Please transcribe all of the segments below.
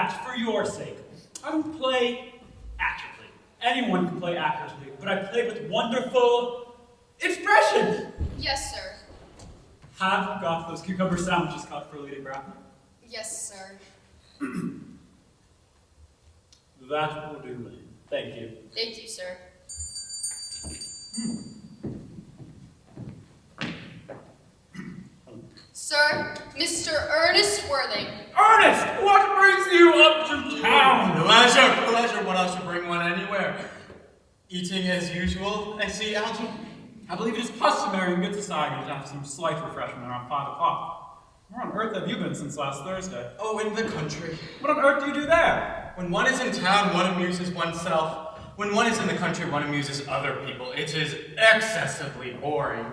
act for your sake. I don't play accurately. Anyone can play accurately, but I play with wonderful expression. Yes, sir. Have you got those cucumber sandwiches cut for Lady Bratton? Yes, sir. That will do, Lane. Thank you. Thank you, sir. Sir, Mr. Ernest Worthing. Ernest, what brings you up to town? Pleasure. What else should bring one anywhere? Eating as usual, I see, Algy. I believe it is customary in good society to have some slight refreshment around 5 o'clock. Where on earth have you been since last Thursday? Oh, in the country. What on earth do you do there? When one is in town, one amuses oneself. When one is in the country, one amuses other people. It is excessively boring.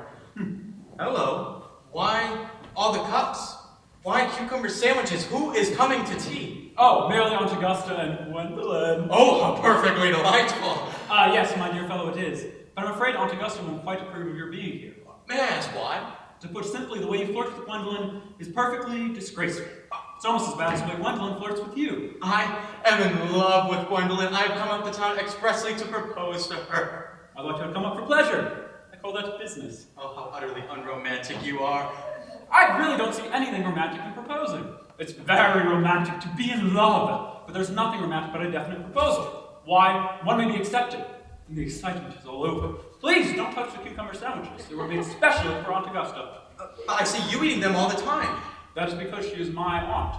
Hello. Why all the cups? Why cucumber sandwiches? Who is coming to tea? Oh, merely Aunt Augusta and Gwendolyn. Oh, how perfectly delightful. Yes, my dear fellow, it is. But I'm afraid Aunt Augusta won't quite approve of your being here. May I ask why? To put simply, the way you flirt with Gwendolyn is perfectly disgraceful. It's almost as bad as the way Gwendolyn flirts with you. I am in love with Gwendolyn. I've come up to town expressly to propose to her. I thought you had come up for pleasure. I call that business. Oh, how utterly unromantic you are. I really don't see anything romantic in proposing. It's very romantic to be in love, but there's nothing romantic about a definite proposal. Why, one may be accepted, and the excitement is all over. Please don't touch the cucumber sandwiches. They were made especially for Aunt Augusta. I see you eating them all the time. That is because she is my aunt.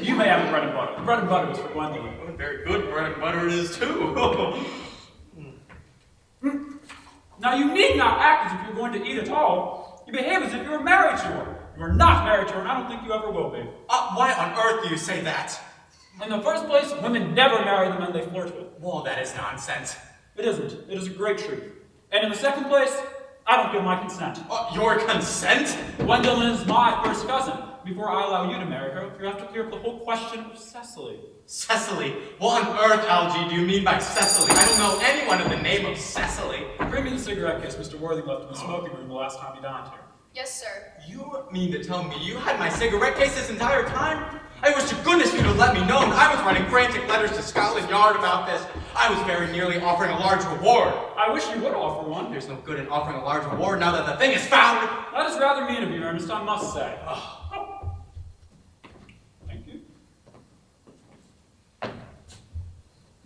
You may have the bread and butter. The bread and butter is for Gwendolyn. Oh, very good bread and butter it is, too. Now, you need not act as if you're going to eat at all. You behave as if you were married to her. You are not married to her, and I don't think you ever will be. Why on earth do you say that? In the first place, women never marry the men they flirt with. Well, that is nonsense. It isn't. It is a great truth. And in the second place, I don't give my consent. Your consent? Gwendolyn is my first cousin. Before I allow you to marry her, you have to clear up the whole question of Cecily. Cecily? What on earth, Algy, do you mean by Cecily? I don't know anyone in the name of Cecily. Bring me the cigarette case Mr. Worthing left in the smoking room the last time he dined here. Yes, sir. You mean to tell me you had my cigarette case this entire time? I wish to goodness you'd have let me know. I was writing frantic letters to Scotland Yard about this. I was very nearly offering a large reward. I wish you would offer one. There's no good in offering a large reward now that the thing is found. That is rather mean of you, Ernest, I must say. Thank you.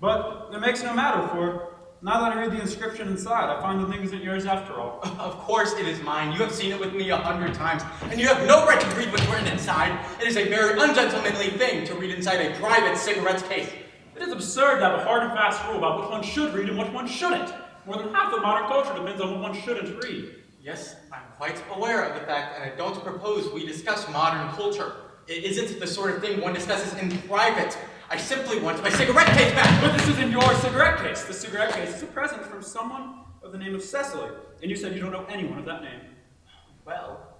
But it makes no matter, for now that I read the inscription inside, I find the thing isn't yours after all. Of course it is mine. You have seen it with me 100 times, and you have no right to read what's written inside. It is a very ungentlemanly thing to read inside a private cigarette case. It is absurd to have a hard and fast rule about what one should read and what one shouldn't. More than half of modern culture depends on what one shouldn't read. Yes, I'm quite aware of the fact, and I don't propose we discuss modern culture. It isn't the sort of thing one discusses in private. I simply want my cigarette case back! But this isn't your cigarette case. The cigarette case is a present from someone of the name of Cecily. And you said you don't know anyone of that name. Well,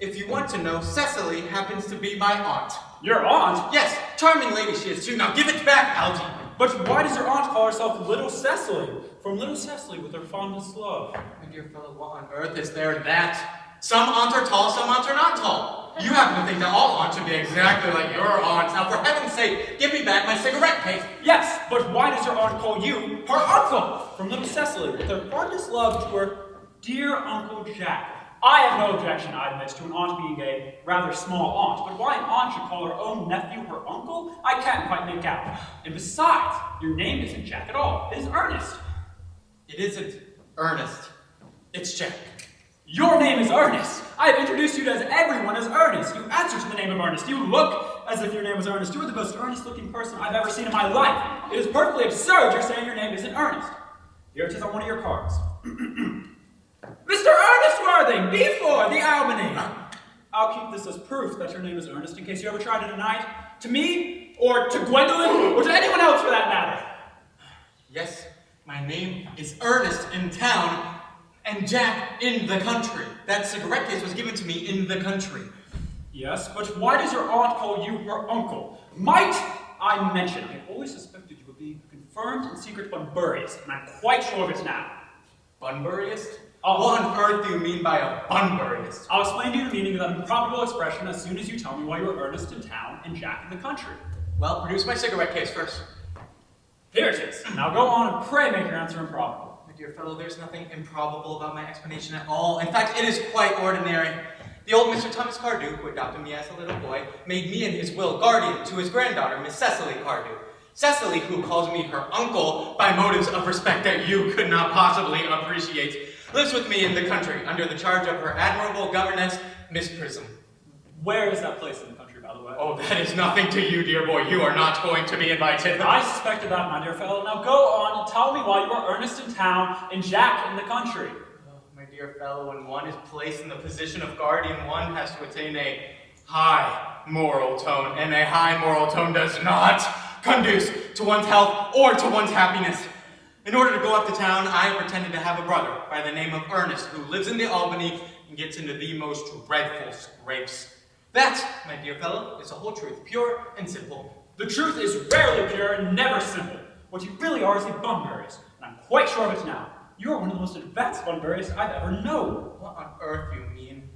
if you want to know, Cecily happens to be my aunt. Your aunt? Yes, charming lady she is too. Now give it back, Algy. But why does your aunt call herself Little Cecily? From Little Cecily with her fondest love. My dear fellow, what on earth is there that? Some aunts are tall, some aunts are not tall. You happen to think that all aunts should be exactly like your aunts. Now, for heaven's sake, give me back my cigarette case. Yes, but why does your aunt call you her uncle? From Little Cecily with her fondest love to her dear Uncle Jack. I have no objection, I admit, to an aunt being a rather small aunt, but why an aunt should call her own nephew her uncle, I can't quite make out. And besides, your name isn't Jack at all. It is Ernest. It isn't Ernest. It's Jack. Your name is Earnest. I have introduced you to everyone as Ernest. You answer to the name of Ernest. You look as if your name was Ernest. You are the most earnest-looking person I've ever seen in my life. It is perfectly absurd you're saying your name isn't Ernest. Here it is on one of your cards. Mr. Ernest Worthing, B4, the Albany. I'll keep this as proof that your name is Ernest in case you ever try to deny it to me, or to Gwendolyn, or to anyone else for that matter. Yes, my name is Ernest in town, and Jack in the country. That cigarette case was given to me in the country. Yes, but why does your aunt call you her uncle? Might I mention, I always suspected you of being a confirmed and secret Bunburyist, and I'm quite sure of it now. Bunburyist? What on earth do you mean by a Bunburyist? I'll explain to you the meaning of that improbable expression as soon as you tell me why you're Ernest in town and Jack in the country. Well, produce my cigarette case first. Here it is. Now go on and pray make your answer improbable. My dear fellow, there's nothing improbable about my explanation at all. In fact, it is quite ordinary. The old Mr. Thomas Cardew, who adopted me as a little boy, made me in his will guardian to his granddaughter, Miss Cecily Cardew. Cecily, who calls me her uncle by motives of respect that you could not possibly appreciate, lives with me in the country under the charge of her admirable governess, Miss Prism. Where is that place in the country, by the way? Oh, that is nothing to you, dear boy. You are not going to be invited. I suspected that, my dear fellow. Now go on and tell me why you are Ernest in town and Jack in the country. Oh, my dear fellow, when one is placed in the position of guardian, one has to attain a high moral tone, and a high moral tone does not conduce to one's health or to one's happiness. In order to go up to town, I pretended to have a brother by the name of Earnest, who lives in the Albany and gets into the most dreadful scrapes. That, my dear fellow, is the whole truth, pure and simple. The truth is rarely pure and never simple. What you really are is a Bunburyist, and I'm quite sure of it now. You are one of the most advanced Bunburyists I've ever known. What on earth you mean?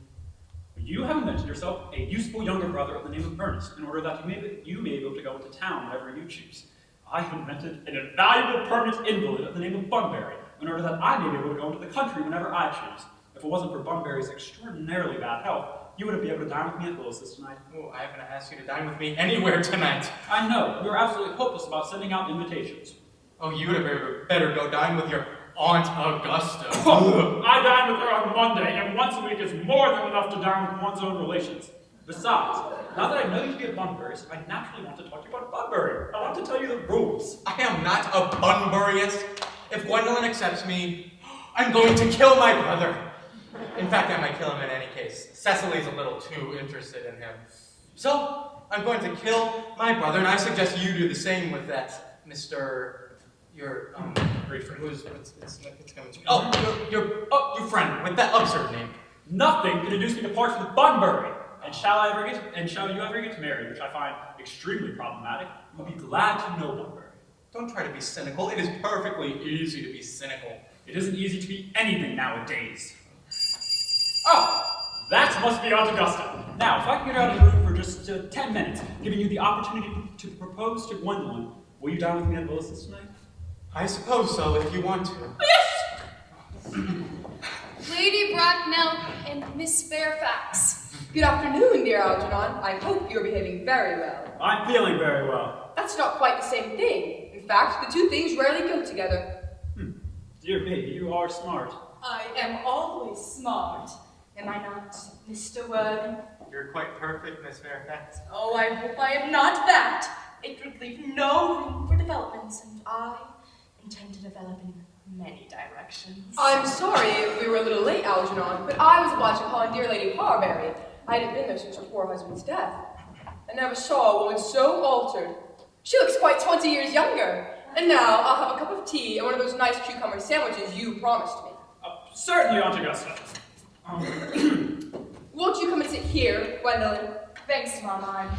You have invented yourself a useful younger brother of the name of Earnest, in order that you may be able to go into town whenever you choose. I have invented an invaluable permanent invalid of the name of Bunbury, in order that I may be able to go into the country whenever I choose. If it wasn't for Bunbury's extraordinarily bad health, you wouldn't be able to dine with me at Willis's tonight. Oh, I'm going to ask you to dine with me anywhere tonight. I know. You're absolutely hopeless about sending out invitations. Oh, you would have better go dine with your Aunt Augusta. I dine with her on Monday, and once a week is more than enough to dine with one's own relations. Besides, now that I know you to be a Bunburyist, I naturally want to talk to you about Bunbury. I want to tell you the rules. I am not a Bunburyist. If Gwendolyn accepts me, I'm going to kill my brother. In fact, I might kill him in any case. Cecily's a little too interested in him. So, I'm going to kill my brother, and I suggest you do the same with that Mr. Your great friend. Who's it's coming to me. Oh, your friend with that absurd name. Nothing can induce me to part with Bunbury. And shall you ever get married, which I find extremely problematic, you'll be glad to know Bunbury. Don't try to be cynical. It is perfectly easy to be cynical. It isn't easy to be anything nowadays. Oh, that must be Aunt Augusta. Now, if I can get out of the room for just 10 minutes, giving you the opportunity to propose to Gwendolyn, will you dine with me at Willis's tonight? I suppose so, if you want to. Yes! Lady Bracknell and Miss Fairfax. Good afternoon, dear Algernon. I hope you're behaving very well. I'm feeling very well. That's not quite the same thing. In fact, the two things rarely go together. Dear me, you are smart. I am always smart. Am I not, Mr. Worthing? You're quite perfect, Miss Fairfax. Oh, I hope I am not that. It would leave no room for developments, and I intend to develop in many directions. I'm sorry if we were a little late, Algernon, but I was obliged to call on dear Lady Parbury. I hadn't been there since her poor husband's death. I never saw a woman so altered. She looks quite 20 years younger. And now I'll have a cup of tea and one of those nice cucumber sandwiches you promised me. Certainly, Aunt Augusta. Won't you come and sit here, Gwendolyn? Thanks, Mama. I'm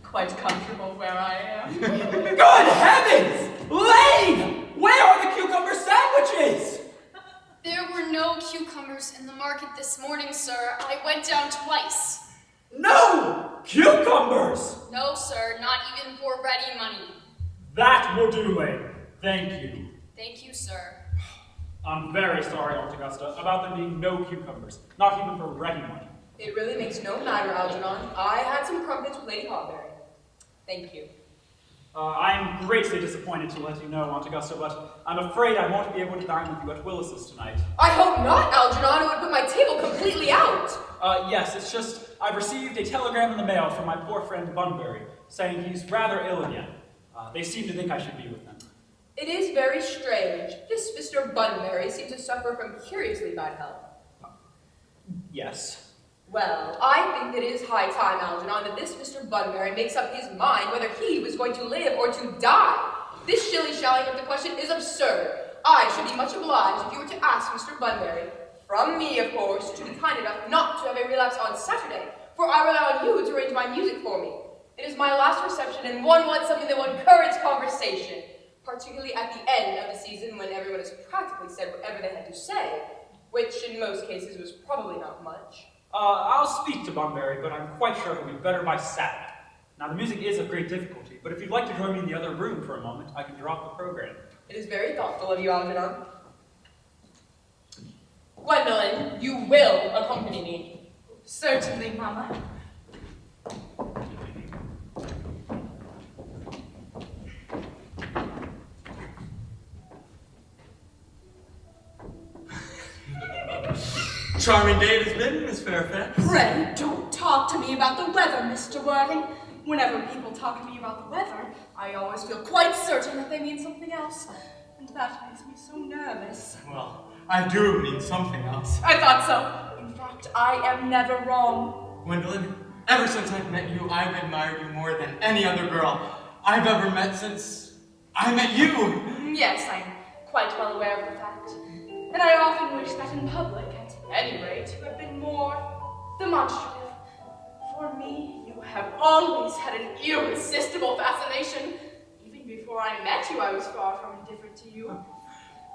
quite comfortable where I am. Good heavens! Lane! Where are the cucumber sandwiches? There were no cucumbers in the market this morning, sir. I went down twice. No! Cucumbers! No, sir, not even for ready money. That will do, Lane. Thank you. Thank you, sir. I'm very sorry, Aunt Augusta, about there being no cucumbers. Not even for ready money. It really makes no matter, Algernon. I had some crumpets with Lady Parbury. Thank you. I'm greatly disappointed to let you know, Aunt Augusta, but I'm afraid I won't be able to dine with you at Willis's tonight. I hope not, Algernon. It would put my table completely out. Yes, it's just I've received a telegram in the mail from my poor friend Bunbury, saying he's rather ill again. They seem to think I should be with them. It is very strange. This Mr. Bunbury seems to suffer from curiously bad health. Yes. Well, I think that it is high time, Algernon, that this Mr. Bunbury makes up his mind whether he was going to live or to die. This shilly-shallying of the question is absurd. I should be much obliged if you were to ask Mr. Bunbury, from me, of course, to be kind enough not to have a relapse on Saturday, for I rely on you to arrange my music for me. It is my last reception, and one wants something that will encourage conversation, particularly at the end of the season when everyone has practically said whatever they had to say, which in most cases was probably not much. I'll speak to Bunbury, but I'm quite sure he'll be better by Saturday. Now, the music is of great difficulty, but if you'd like to join me in the other room for a moment, I can drop the program. It is very thoughtful of you, Algernon. Gwendolyn, you will accompany me. Certainly, Mama. Charming day it has been, Miss Fairfax. Pray, don't talk to me about the weather, Mr. Worthing. Whenever people talk to me about the weather, I always feel quite certain that they mean something else. And that makes me so nervous. Well, I do mean something else. I thought so. In fact, I am never wrong. Gwendolyn, ever since I've met you, I've admired you more than any other girl I've ever met since I met you. Yes, I'm quite well aware of the fact. And I often wish that in public, at any rate, you have been more demonstrative. For me, you have always had an irresistible fascination. Even before I met you, I was far from indifferent to you.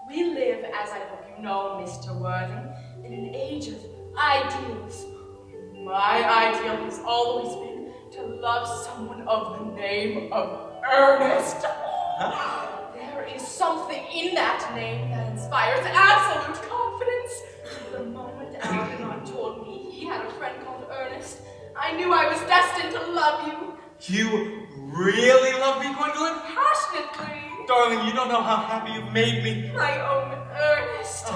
We live, as I hope you know, Mr. Worthing, in an age of ideals. My ideal has always been to love someone of the name of Earnest. There is something in that name that inspires absolute confidence. The moment Algernon told me he had a friend called Earnest, I knew I was destined to love you. You really love me, Gwendolyn? Passionately. Darling, you don't know how happy you've made me. My own Earnest.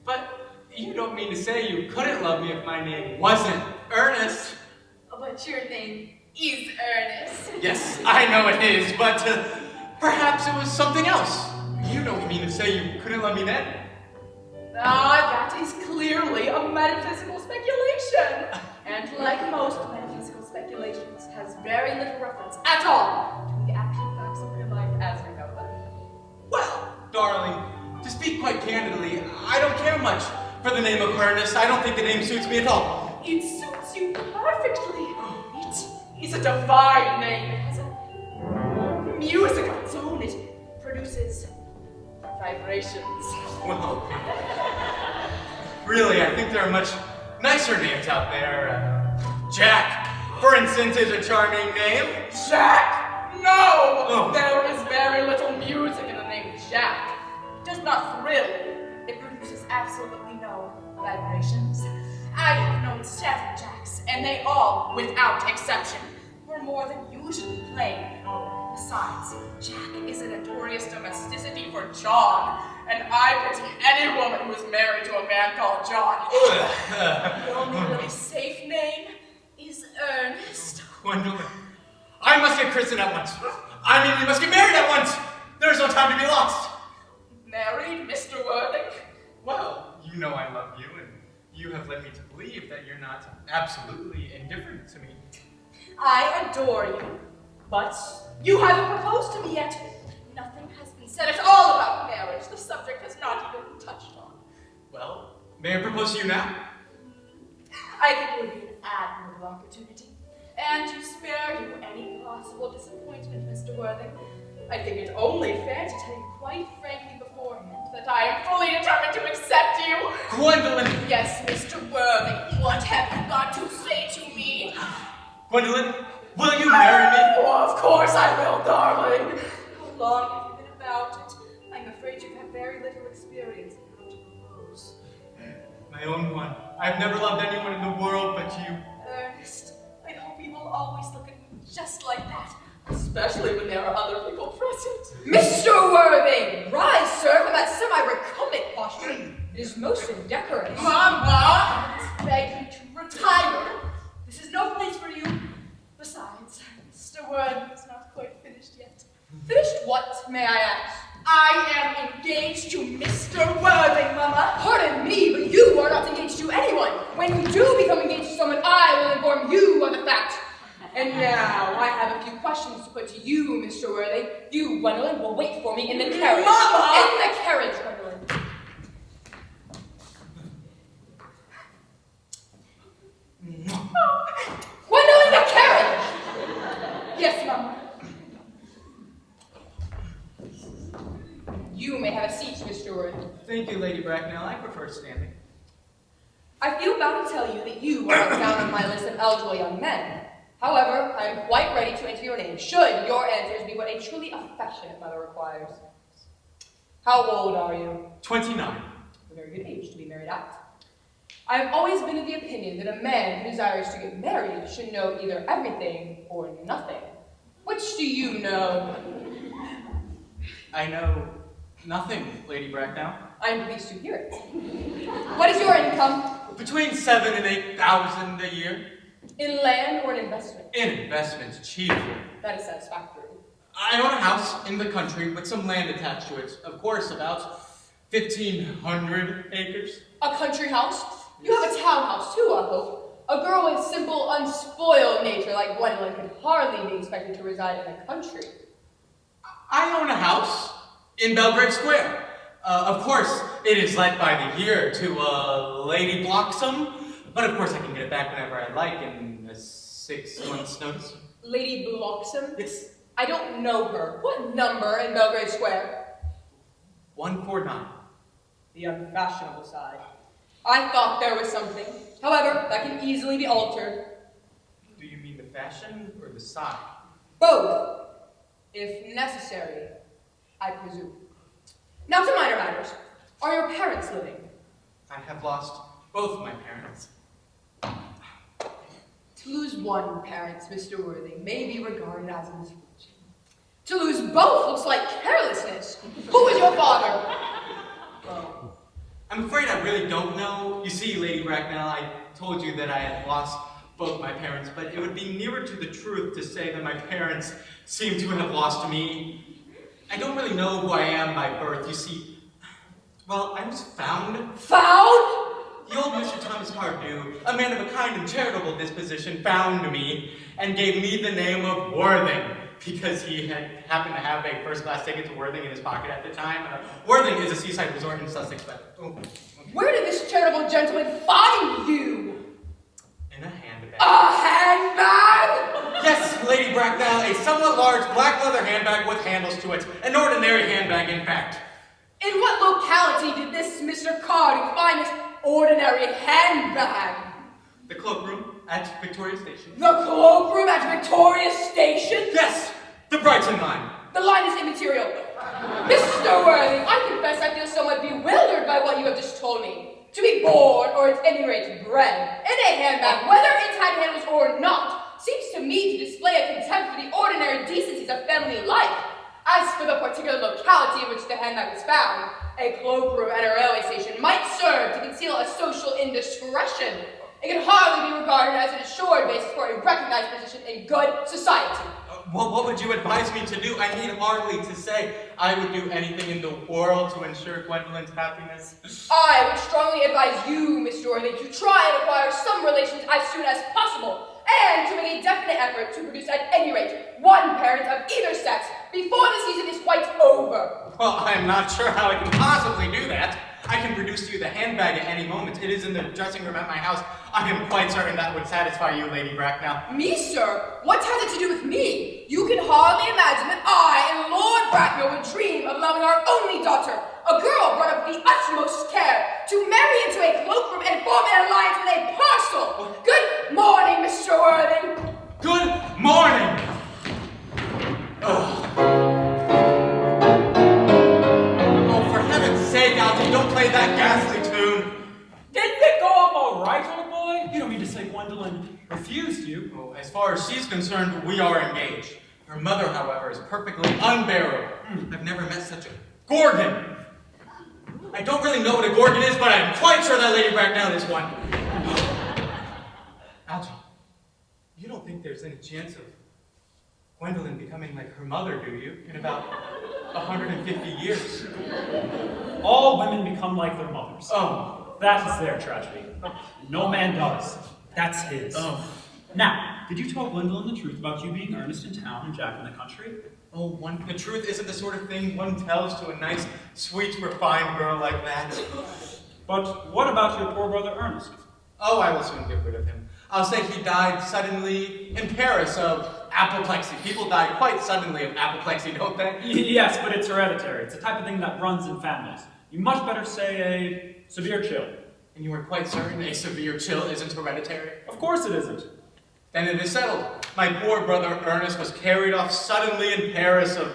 But you don't mean to say you couldn't love me if my name wasn't Earnest. But your name is Earnest. Yes, I know it is, but perhaps it was something else. You don't mean to say you couldn't love me then? Ah, that is clearly a metaphysical speculation. And like most metaphysical speculations, has very little reference at all to the actual facts of real life as we know them. Well, darling, to speak quite candidly, I don't care much for the name of Earnest. I don't think the name suits me at all. It suits you perfectly. It is a divine name. It has a music of its own. It produces vibrations. Well, really, I think there are much nicer names out there. Jack, for instance, is a charming name. Jack? No! Oh. There is very little music in the name Jack. It does not thrill. It produces absolutely no vibrations. I have known several Jacks, and they all, without exception, were more than usually plain. Besides, Jack is a notorious domesticity for John, and I pity any woman who is married to a man called John. The only really safe name is Earnest. Gwendolyn, I must get christened at once. I mean, we must get married at once. There's no time to be lost. Married, Mr. Worthing? Well, you know I love you, and you have led me to believe that you're not absolutely indifferent to me. I adore you, but you haven't proposed to me yet. Nothing has been said at all about marriage. The subject has not even been touched on. Well, may I propose to you now? I think it would be an admirable opportunity. And to spare you any possible disappointment, Mr. Worthing, I think it only fair to tell you quite frankly beforehand that I am fully determined to accept you. Gwendolyn! Yes, Mr. Worthing, what have you got to say to me? Gwendolyn, will you marry me? Oh, of course I will, darling. How long have you been about it? I'm afraid you've had very little experience in how to propose. My own one. I've never loved anyone in the world but you. Ernest, I hope you will always look at me just like that, especially when there are other people present. Mr. Worthing! Rise, sir, from that semi-recumbent posture. It is most indecorous. Mama! I beg you to retire. This is no place for you. Besides, Mr. Worthing is not quite finished yet. Finished what, may I ask? I am engaged to Mr. Worthing, Mama. Pardon me, but you are not engaged to anyone. When you do become engaged to someone, I will inform you of the fact. And now, I have a few questions to put to you, Mr. Worthing. You, Gwendolyn, will wait for me in the carriage. Mama! In the carriage, Gwendolyn. Gwendolyn, the carriage! Yes, Mama. You may have a seat, Mr. Worthing. Thank you, Lady Bracknell. I prefer standing. I feel bound to tell you that you are not down on my list of eligible young men. However, I am quite ready to answer your name, should your answers be what a truly affectionate mother requires. How old are you? 29. A very good age to be married at. I have always been of the opinion that a man who desires to get married should know either everything or nothing. Which do you know? I know nothing, Lady Bracknell. I am pleased to hear it. What is your income? Between 7,000 and 8,000 a year. In land or in investment? In investments, chiefly. That is satisfactory. I own a house in the country with some land attached to it. Of course, about 1,500 acres. A country house? You have a townhouse too, I hope. A girl with simple, unspoiled nature like Gwendolyn could hardly be expected to reside in the country. I own a house in Belgrave Square. Of course, it is let by the year to Lady Bloxham, but of course I can get it back whenever I like in a 6 months' notice. Lady Bloxham? Yes. I don't know her. What number in Belgrave Square? 149. The unfashionable side. I thought there was something. However, that can easily be altered. Do you mean the fashion or the side? Both, if necessary, I presume. Now to minor matters. Are your parents living? I have lost both my parents. To lose one parent, Mr. Worthing, may be regarded as a misfortune. To lose both looks like carelessness. Who is your father? Oh. I'm afraid I really don't know. You see, Lady Bracknell, I told you that I had lost both my parents, but it would be nearer to the truth to say that my parents seem to have lost me. I don't really know who I am by birth. You see, well, I was found. Found? The old Mr. Thomas Cardew, a man of a kind and charitable disposition, found me and gave me the name of Worthing, because he had happened to have a first-class ticket to Worthing in his pocket at the time. Worthing is a seaside resort in Sussex, but... Oh, okay. Where did this charitable gentleman find you? In a handbag. A handbag? Yes, Lady Bracknell, a somewhat large black leather handbag with handles to it. An ordinary handbag, in fact. In what locality did this Mr. Cardew find this ordinary handbag? The cloakroom at Victoria Station. The cloakroom at Victoria Station? Yes, the Brighton line. The line is immaterial. Mr. Worthing, I confess I feel somewhat bewildered by what you have just told me. To be born, or at any rate bred, in a handbag, whether it had handles or not, seems to me to display a contempt for the ordinary decencies of family life. As for the particular locality in which the handbag was found, a cloakroom at a railway station might serve to conceal a social indiscretion. It can hardly be regarded as an assured basis for a recognized position in good society. Well, what would you advise me to do? I need hardly to say I would do anything in the world to ensure Gwendolyn's happiness. I would strongly advise you, Mr. Worthing, to try and acquire some relations as soon as possible, and to make a definite effort to produce at any rate one parent of either sex before the season is quite over. Well, I am not sure how I can possibly do that. I can produce you the handbag at any moment. It is in the dressing room at my house. I am quite certain that would satisfy you, Lady Bracknell. Me, sir? What has it to do with me? You can hardly imagine that I and Lord Bracknell would dream of allowing our only daughter, a girl brought up with the utmost care, to marry into a cloakroom and form an alliance with a parcel. Good morning, Mr. Worthing. Good morning! Ugh. Oh, for heaven's sake, Algie, don't play that ghastly tune. Didn't it go off all right, old boy? You don't mean to say Gwendolyn refused you? Oh, as far as she's concerned, we are engaged. Her mother, however, is perfectly unbearable. I've never met such a gorgon. I don't really know what a gorgon is, but I'm quite sure that Lady Bracknell is one. Algie, you don't think there's any chance of Gwendolyn becoming like her mother, do you? In about 150 years. All women become like their mothers. Oh. That is their tragedy. No man does. That's his. Oh. Now, did you tell Gwendolyn the truth about you being Earnest in town and Jack in the country? Oh, the truth isn't the sort of thing one tells to a nice, sweet, refined girl like that. But what about your poor brother Ernest? Oh, I will soon get rid of him. I'll say he died suddenly in Paris of apoplexy. People die quite suddenly of apoplexy, don't they? Yes, but it's hereditary. It's the type of thing that runs in families. You much better say a severe chill. And you are quite certain a severe chill isn't hereditary? Of course it isn't. Then it is settled. My poor brother Ernest was carried off suddenly in Paris of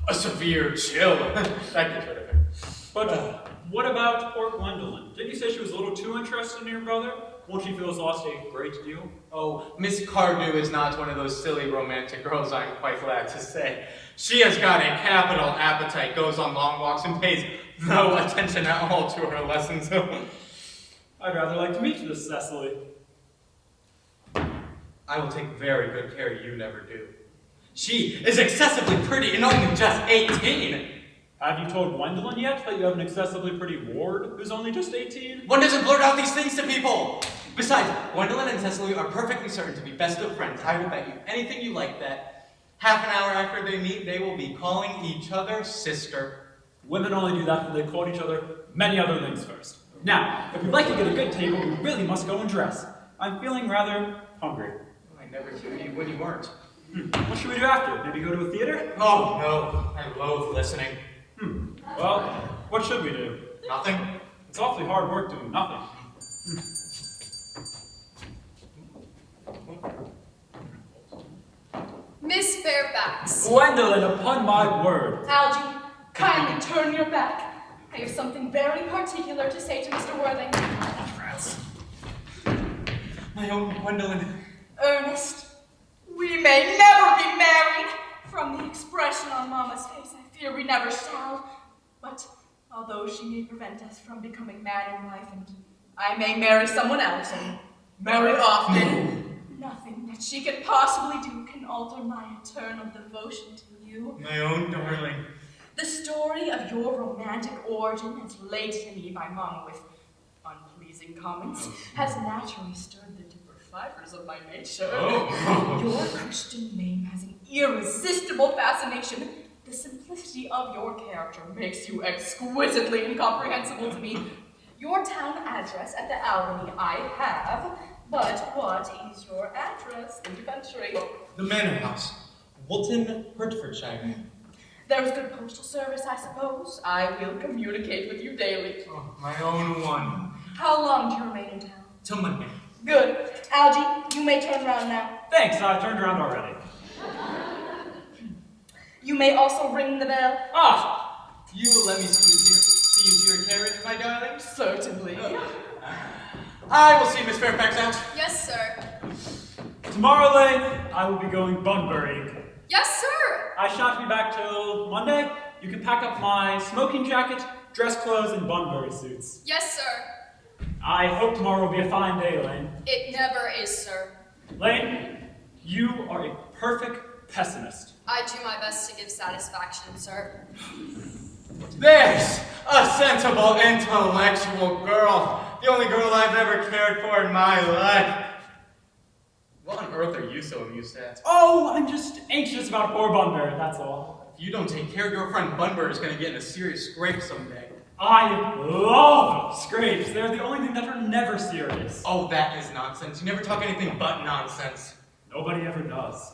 a severe chill. That gets rid of him. But what about poor Gwendolyn? Didn't you say she was a little too interested in your brother? Won't she feel has lost a great deal? Oh, Miss Cardew is not one of those silly romantic girls, I'm quite glad to say. She has got a capital appetite, goes on long walks, and pays no attention at all to her lessons. I'd rather like to meet Miss Cecily. I will take very good care you never do. She is excessively pretty and only just 18. Have you told Gwendolyn yet that you have an excessively pretty ward who's only just 18? One doesn't blurt out these things to people. Besides, Gwendolyn and Cecily are perfectly certain to be best of friends. I will bet you anything you like that half an hour after they meet, they will be calling each other sister. Women only do that when they quote each other many other things first. Now, if you'd like to get a good table, we really must go and dress. I'm feeling rather hungry. I never knew you when you weren't. What should we do after? Maybe go to a theater? Oh, no. I loathe listening. Well, what should we do? Nothing. It's awfully hard work doing nothing. Miss Fairfax. Gwendolyn, upon my word. Algy, kindly turn your back. I have something very particular to say to Mr. Worthing. My own Gwendolyn. Ernest, we may never be married. From the expression on Mama's face, I fear we never shall. But although she may prevent us from becoming man and wife, and I may marry someone else and marry often, nothing that she could possibly do can alter my eternal devotion to you. My own darling. The story of your romantic origin, as laid to me by Mama with unpleasing comments, has naturally stirred the deeper fibers of my nature. Oh. Your Christian name has an irresistible fascination. The simplicity of your character makes you exquisitely incomprehensible to me. Your town address at the Albany I have, but what is your address in Devonshire? The Manor House. Woolton, Hertfordshire. There's good postal service, I suppose. I will communicate with you daily. Oh, my own one. How long do you remain in town? Till Monday. Good. Algy, you may turn around now. Thanks, I turned around already. You may also ring the bell. Ah! You will let me see you to your carriage, my darling? Certainly. I will see Miss Fairfax out. Yes, sir. Tomorrow, Lane, I will be going Bunburying. Yes, sir. I shan't be back till Monday. You can pack up my smoking jacket, dress clothes, and Bunbury suits. Yes, sir. I hope tomorrow will be a fine day, Lane. It never is, sir. Lane, you are a perfect pessimist. I do my best to give satisfaction, sir. There's a sensible, intellectual girl. The only girl I've ever cared for in my life. What on earth are you so amused at? Oh, I'm just anxious about poor Bunbury, that's all. If you don't take care, your friend Bunbury is going to get in a serious scrape someday. I love scrapes. They're the only thing that are never serious. Oh, that is nonsense. You never talk anything but nonsense. Nobody ever does.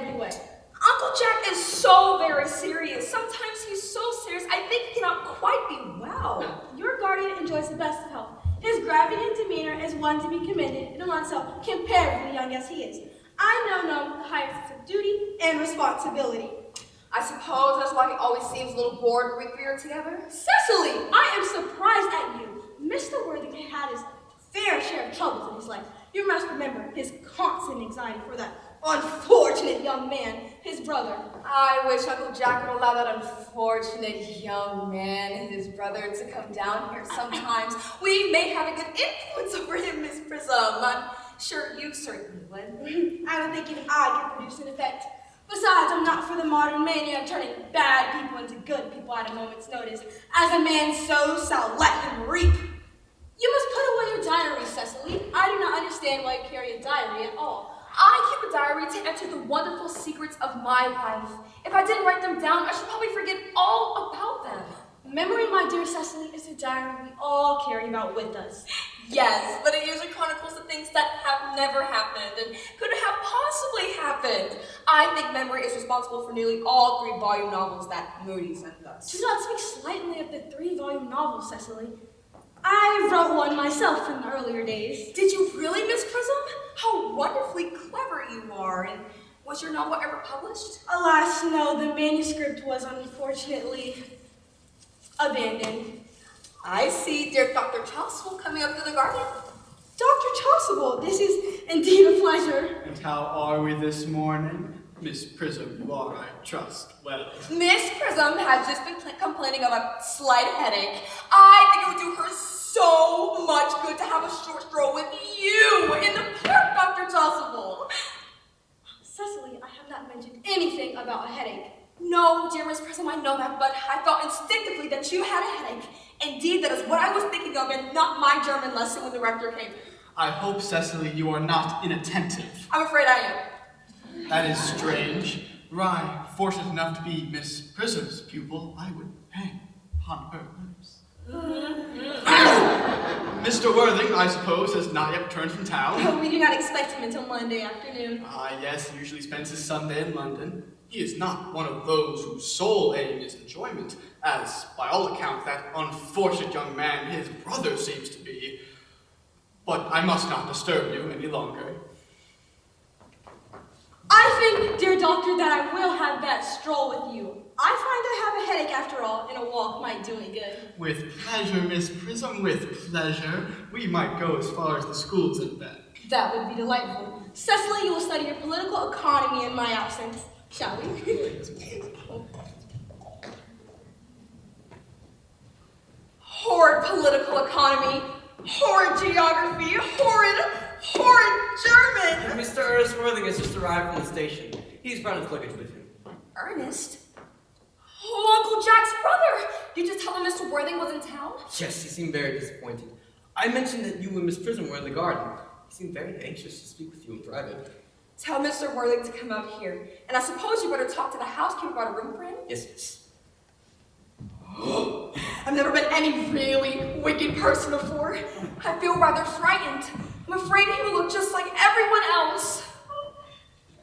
every way. Uncle Jack is so very serious. Sometimes he's so serious, I think he cannot quite be well. Your guardian enjoys the best of health. His gravity and demeanor is one to be commended in one so comparatively young as he is. I know the higher sense of duty and responsibility. I suppose that's why he always seems a little bored when we are together. Cecily, I am surprised at you. Mr. Worthington had his fair share of troubles in his life. You must remember his constant anxiety for that unfortunate young man, his brother. I wish Uncle Jack would allow that unfortunate young man and his brother to come down here sometimes. We may have a good influence over him, Miss Prism. I'm sure you certainly would. I don't think even I can produce an effect. Besides, I'm not for the modern mania of turning bad people into good people at a moment's notice. As a man sows, shall let him reap. You must put away your diary, Cecily. I do not understand why you carry a diary at all. I keep a diary to enter the wonderful secrets of my life. If I didn't write them down, I should probably forget all about them. Memory, my dear Cecily, is a diary we all carry about with us. Yes, but it usually chronicles the things that have never happened and could have possibly happened. I think memory is responsible for nearly all 3-volume novels that Moody sent us. Do not speak slightly of the 3-volume novel, Cecily. I wrote one myself in the earlier days. Did you really, Miss Prism? How wonderfully clever you are. And was your novel ever published? Alas, no, the manuscript was unfortunately abandoned. I see dear Dr. Chasuble coming up to the garden. Dr. Chasuble, this is indeed a pleasure. And how are we this morning? Miss Prism, you are, I trust, well. Miss Prism has just been complaining of a slight headache. I think it would do her so much good to have a short stroll with you in the park, Dr. Chasuble. Cecily, I have not mentioned anything about a headache. No, dear Miss Prism, I know that, but I thought instinctively that you had a headache. Indeed, that is what I was thinking of and not my German lesson when the rector came. I hope, Cecily, you are not inattentive. I'm afraid I am. That is strange. Were I fortunate enough to be Miss Prism's pupil, I would hang upon her lips. Mr. Worthing, I suppose, has not yet returned from town. We do not expect him until Monday afternoon. Yes, he usually spends his Sunday in London. He is not one of those whose sole aim is enjoyment, as, by all accounts, that unfortunate young man, his brother, seems to be. But I must not disturb you any longer. I think, dear doctor, that I will have that stroll with you. I find I have a headache after all, and a walk might do me good. With pleasure, Miss Prism, with pleasure. We might go as far as the schools and back. That would be delightful. Cecily, you will study your political economy in my absence. Shall we? Horrid political economy, horrid geography, horrid German. Mr. Ernest Worthing has just arrived from the station. He's brought his luggage with him. Ernest? Oh, Uncle Jack's brother! You just tell him Mr. Worthing was in town? Yes, he seemed very disappointed. I mentioned that you and Miss Prism were in the garden. He seemed very anxious to speak with you in private. Tell Mr. Worthing to come out here. And I suppose you better talk to the housekeeper about a room for him? Yes, miss. I've never met any really wicked person before. I feel rather frightened. I'm afraid he will look just like everyone else.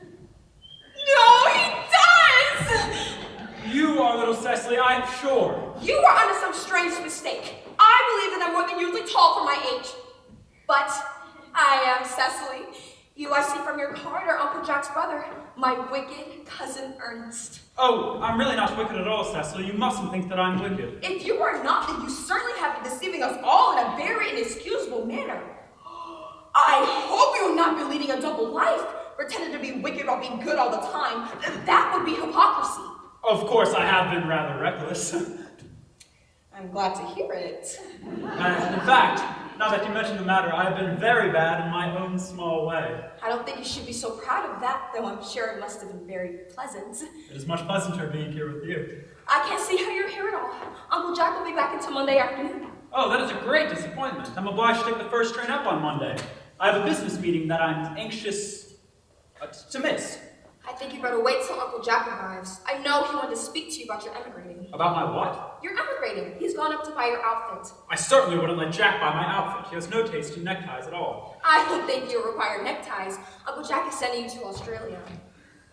No, he does! You are little Cecily, I'm sure. You are under some strange mistake. I believe that I'm more than usually tall for my age. But I am Cecily. You, I see from your card, are Uncle Jack's brother, my wicked cousin Ernest. Oh, I'm really not wicked at all, Cecily. You mustn't think that I'm wicked. If you are not, then you certainly have been deceiving us all in a very inexcusable manner. I hope you will not be leading a double life, pretending to be wicked while being good all the time. That would be hypocrisy. Of course, I have been rather reckless. I'm glad to hear it. And in fact, now that you mention the matter, I have been very bad in my own small way. I don't think you should be so proud of that, though I'm sure it must have been very pleasant. It is much pleasanter being here with you. I can't see how you're here at all. Uncle Jack will be back until Monday afternoon. Oh, that is a great disappointment. I'm obliged to take the first train up on Monday. I have a business meeting that I'm anxious to miss. I think you better wait till Uncle Jack arrives. I know he wanted to speak to you about your emigrating. About my what? You're emigrating. He's gone up to buy your outfit. I certainly wouldn't let Jack buy my outfit. He has no taste in neckties at all. I don't think you require neckties. Uncle Jack is sending you to Australia.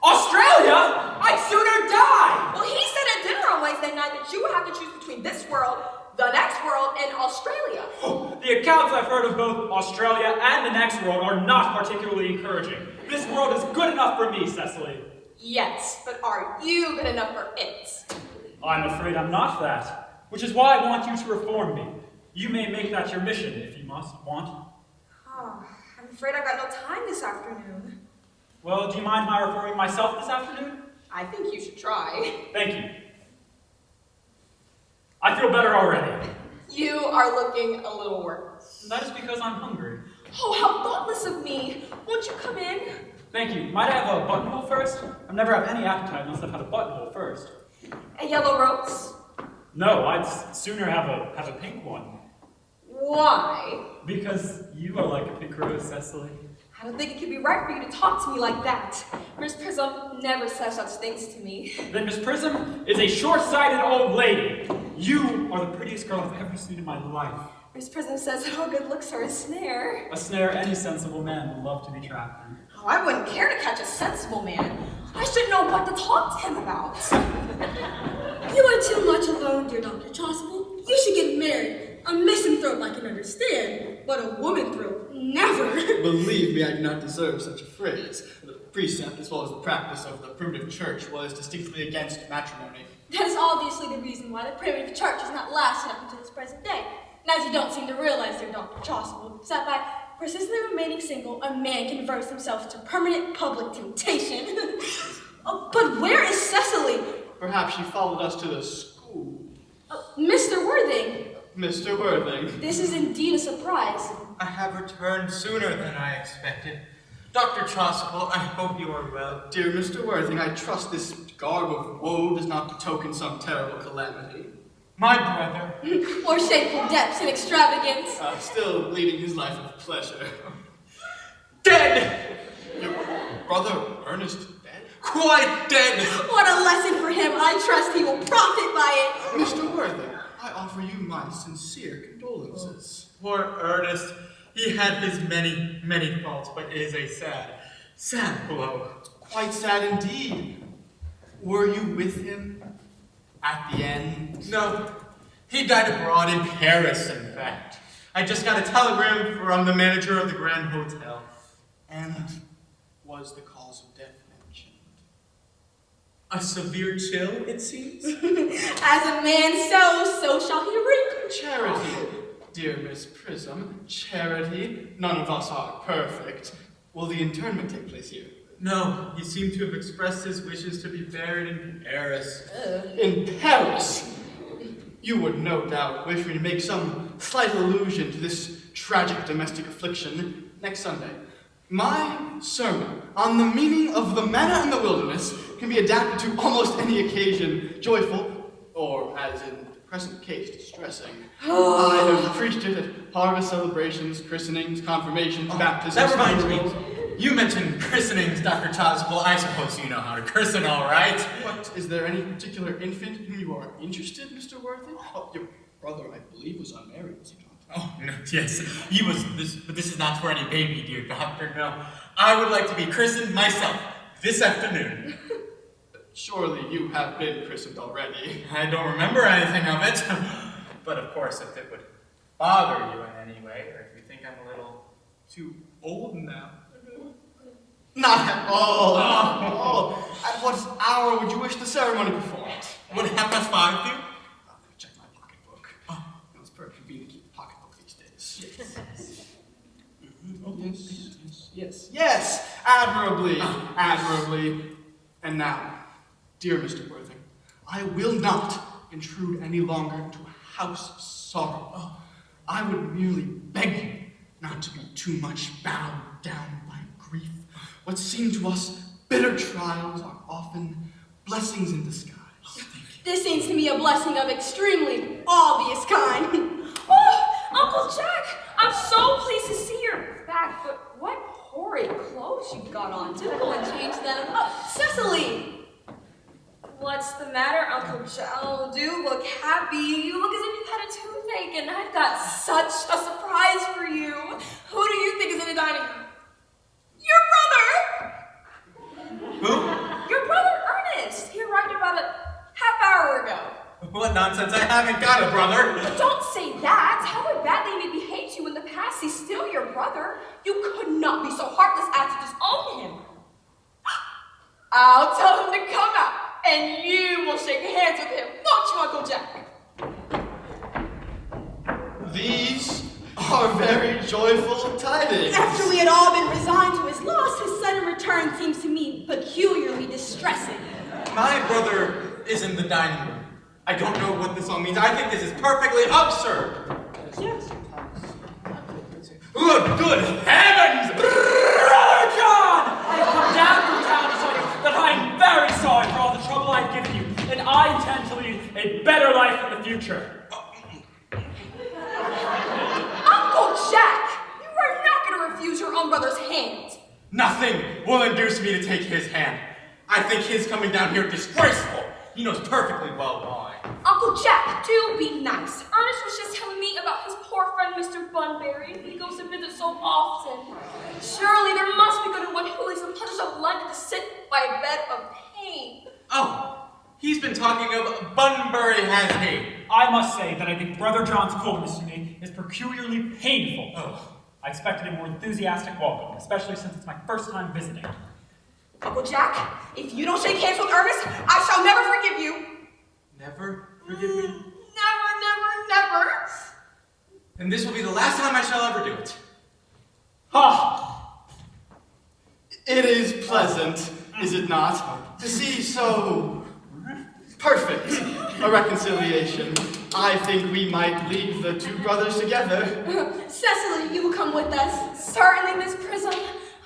Australia? I'd sooner die! Well, he said at dinner on Wednesday night that you would have to choose between this world, the next world, and Australia. The accounts I've heard of both Australia and the next world are not particularly encouraging. This world is good enough for me, Cecily. Yes, but are you good enough for it? I'm afraid I'm not that, which is why I want you to reform me. You may make that your mission if you want. Oh, I'm afraid I've got no time this afternoon. Well, do you mind my reforming myself this afternoon? I think you should try. Thank you. I feel better already. You are looking a little worse. That is because I'm hungry. Oh, how thoughtless of me. Won't you come in? Thank you. Might I have a buttonhole first? I've never had any appetite unless I've had a buttonhole first. A yellow rose? No, I'd sooner have a pink one. Why? Because you are like a pink rose, Cecily. I don't think it could be right for you to talk to me like that. Miss Prism never says such things to me. Then Miss Prism is a short-sighted old lady. You are the prettiest girl I've ever seen in my life. Miss Prism says that all good looks are a snare. A snare any sensible man would love to be trapped in. Oh, I wouldn't care to catch a sensible man. I should know what to talk to him about. You are too much alone, dear Dr. Chasuble. You should get married. A misanthrope I can understand, but a womanthrope, never. Believe me, I do not deserve such a phrase. The precept, as well as the practice of the primitive church, was distinctly against matrimony. That is obviously the reason why the primitive church has not lasted up until this present day. And as you don't seem to realize, dear Dr. Chasuble, is that by persistently remaining single, a man can verse himself to permanent public temptation. Oh, but where is Cecily? Perhaps she followed us to the school. Mr. Worthing. Mr. Worthing. This is indeed a surprise. I have returned sooner than I expected. Dr. Chasuble, I hope you are well. Dear Mr. Worthing, I trust this garb of woe does not betoken some terrible calamity. My brother. Or shameful depths and extravagance. Still leading his life of pleasure. Dead! Your brother, Earnest, dead? Quite dead! What a lesson for him. I trust he will profit by it. Mr. Worthing, I offer you my sincere condolences. Poor Earnest. He had his many, many faults, but it is a sad, sad blow. Quite sad indeed. Were you with him at the end? No, he died abroad in Paris, in fact. I just got a telegram from the manager of the Grand Hotel. And was the cause of death mentioned? A severe chill, it seems. As a man sows, so shall he reap. Charity, dear Miss Prism, charity. None of us are perfect. Will the internment take place here? No, he seemed to have expressed his wishes to be buried in Paris. In Paris? You would no doubt wish me to make some slight allusion to this tragic domestic affliction next Sunday. My sermon on the meaning of the manna in the wilderness can be adapted to almost any occasion, joyful, or, as in the present case, distressing. I have preached it at harvest celebrations, christenings, confirmations, baptisms. That reminds me. You mentioned christenings, Dr. Chasuble. I suppose you know how to christen, all right? What, is there any particular infant in whom you are interested, Mr. Worthing? Oh, your brother, I believe, was unmarried, was he not? Oh, no, yes. He was, but this is not for any baby, dear doctor, no. I would like to be christened myself this afternoon. Surely you have been christened already. I don't remember anything of it. But of course, if it would bother you in any way, or if you think I'm a little too old now. Not at all, not at all. At what hour would you wish the ceremony performed? Would 5:30 do? Let me check my pocketbook. Oh, it's very convenient to keep a pocketbook these days. Yes. Oh, yes. Admirably, admirably. And now, dear Mr. Worthing, I will not intrude any longer into a house of sorrow. I would merely beg you not to be too much bowed down by grief. What seem to us bitter trials are often blessings in disguise. This seems to me a blessing of extremely obvious kind. Oh, Uncle Jack, I'm so pleased to see you're back, but what horrid clothes you've got on. Do go and change them. Oh, Cecily! What's the matter, Uncle Jack? Oh, do look happy. You look as if you've had a toothache, and I've got such a surprise for you. Who do you think is in the dining room? Your brother! Who? nonsense. I haven't got a brother. Don't say that. However badly he may behave to you in the past, he's still your brother. You could not be so heartless as to disown him. I'll tell him to come out, and you will shake hands with him, won't you, Uncle Jack? These are very joyful tidings. After we had all been resigned to his loss, his sudden return seems to me peculiarly distressing. My brother is in the dining room. I don't know what this all means. I think this is perfectly absurd. Yes. Good heavens! Brother John! I've come down from town to tell you that I'm very sorry for all the trouble I've given you, and I intend to lead a better life in the future. Uncle Jack, you are not going to refuse your own brother's hand. Nothing will induce me to take his hand. I think his coming down here disgraceful. He knows perfectly well why. Uncle Jack, do be nice. Ernest was just telling me about his poor friend Mr. Bunbury, who he goes to visit so often. Surely there must be good in one who leaves the pleasures of London to sit by a bed of pain. Oh, he's been talking of Bunbury, has he? I must say that I think Brother John's coldness to me is peculiarly painful. Oh. I expected a more enthusiastic welcome, especially since it's my first time visiting. Uncle Jack, if you don't shake hands with Ernest, I shall never forgive you. Never forgive me? Never, never, never. Then this will be the last time I shall ever do it. Ha! It is pleasant, is it not, to see so perfect a reconciliation. I think we might leave the two brothers together. Cecily, you will come with us. Certainly, Miss Prism.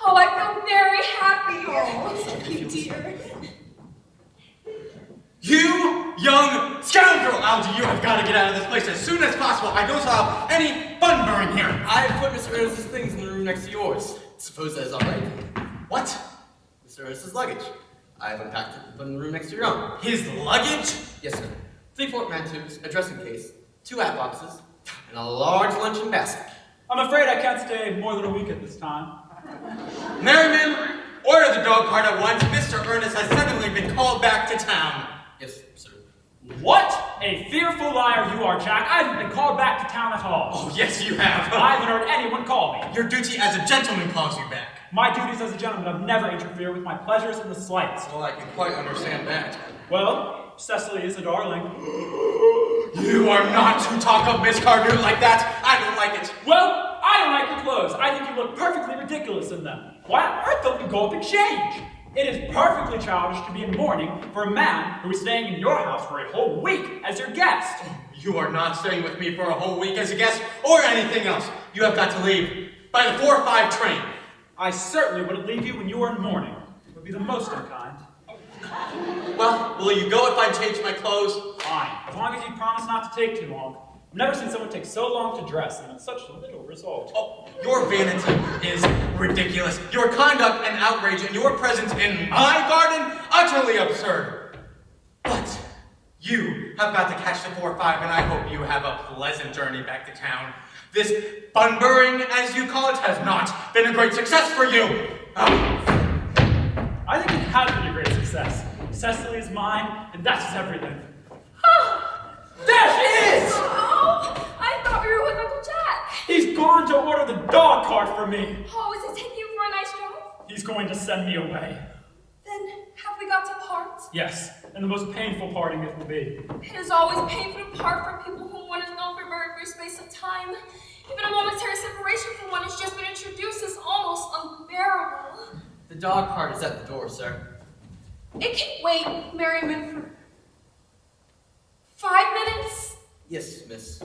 Oh, I feel very happy. Oh, thank you, dear. You young scoundrel! Algy, you have got to get out of this place as soon as possible. I don't allow any Bunbury here. I put Mr. Ernest's things in the room next to yours. Suppose that is all right. What? Mr. Ernest's luggage. I have unpacked it and put it in the room next to your own. His luggage? Yes, sir. 3 portmanteaus, a dressing case, 2 hat boxes, and a large luncheon basket. I'm afraid I can't stay more than a week at this time. Merriman, order the dog cart at once. Mr. Earnest has suddenly been called back to town. Yes, sir. What a fearful liar you are, Jack. I haven't been called back to town at all. Oh, yes, you have. I haven't heard anyone call me. Your duty as a gentleman calls you back. My duties as a gentleman have never interfered with my pleasures in the slightest. Well, I can quite understand that. Well, Cecily is a darling. You are not to talk of Miss Cardew like that. I don't like it. Well, I don't like your clothes. I think you look perfectly ridiculous in them. Why on earth don't you go up and change? It is perfectly childish to be in mourning for a man who is staying in your house for a whole week as your guest. You are not staying with me for a whole week as a guest or anything else. You have got to leave by the 4:05 train. I certainly wouldn't leave you when you were in mourning. It would be the most unkind. Well, will you go if I change my clothes? Fine, as long as you promise not to take too long. I've never seen someone take so long to dress and with such little result. Oh, your vanity is ridiculous. Your conduct an outrage and your presence in my garden utterly absurd. But you have got to catch the 4:05 and I hope you have a pleasant journey back to town. This Bunburying, as you call it, has not been a great success for you. I think it has been a great success. Cecily is mine, and that is everything. There she is! Oh, I thought we were with Uncle Jack. He's gone to order the dog cart for me. Oh, is he taking you for a nice drive? He's going to send me away. Then have we got to part? Yes, and the most painful parting it will be. It is always painful to part from people whom one has known for a very brief space of time. Even a momentary separation from one has just been introduced is almost unbearable. The dog cart is at the door, sir. It can wait, Merriman, for 5 minutes? Yes, miss.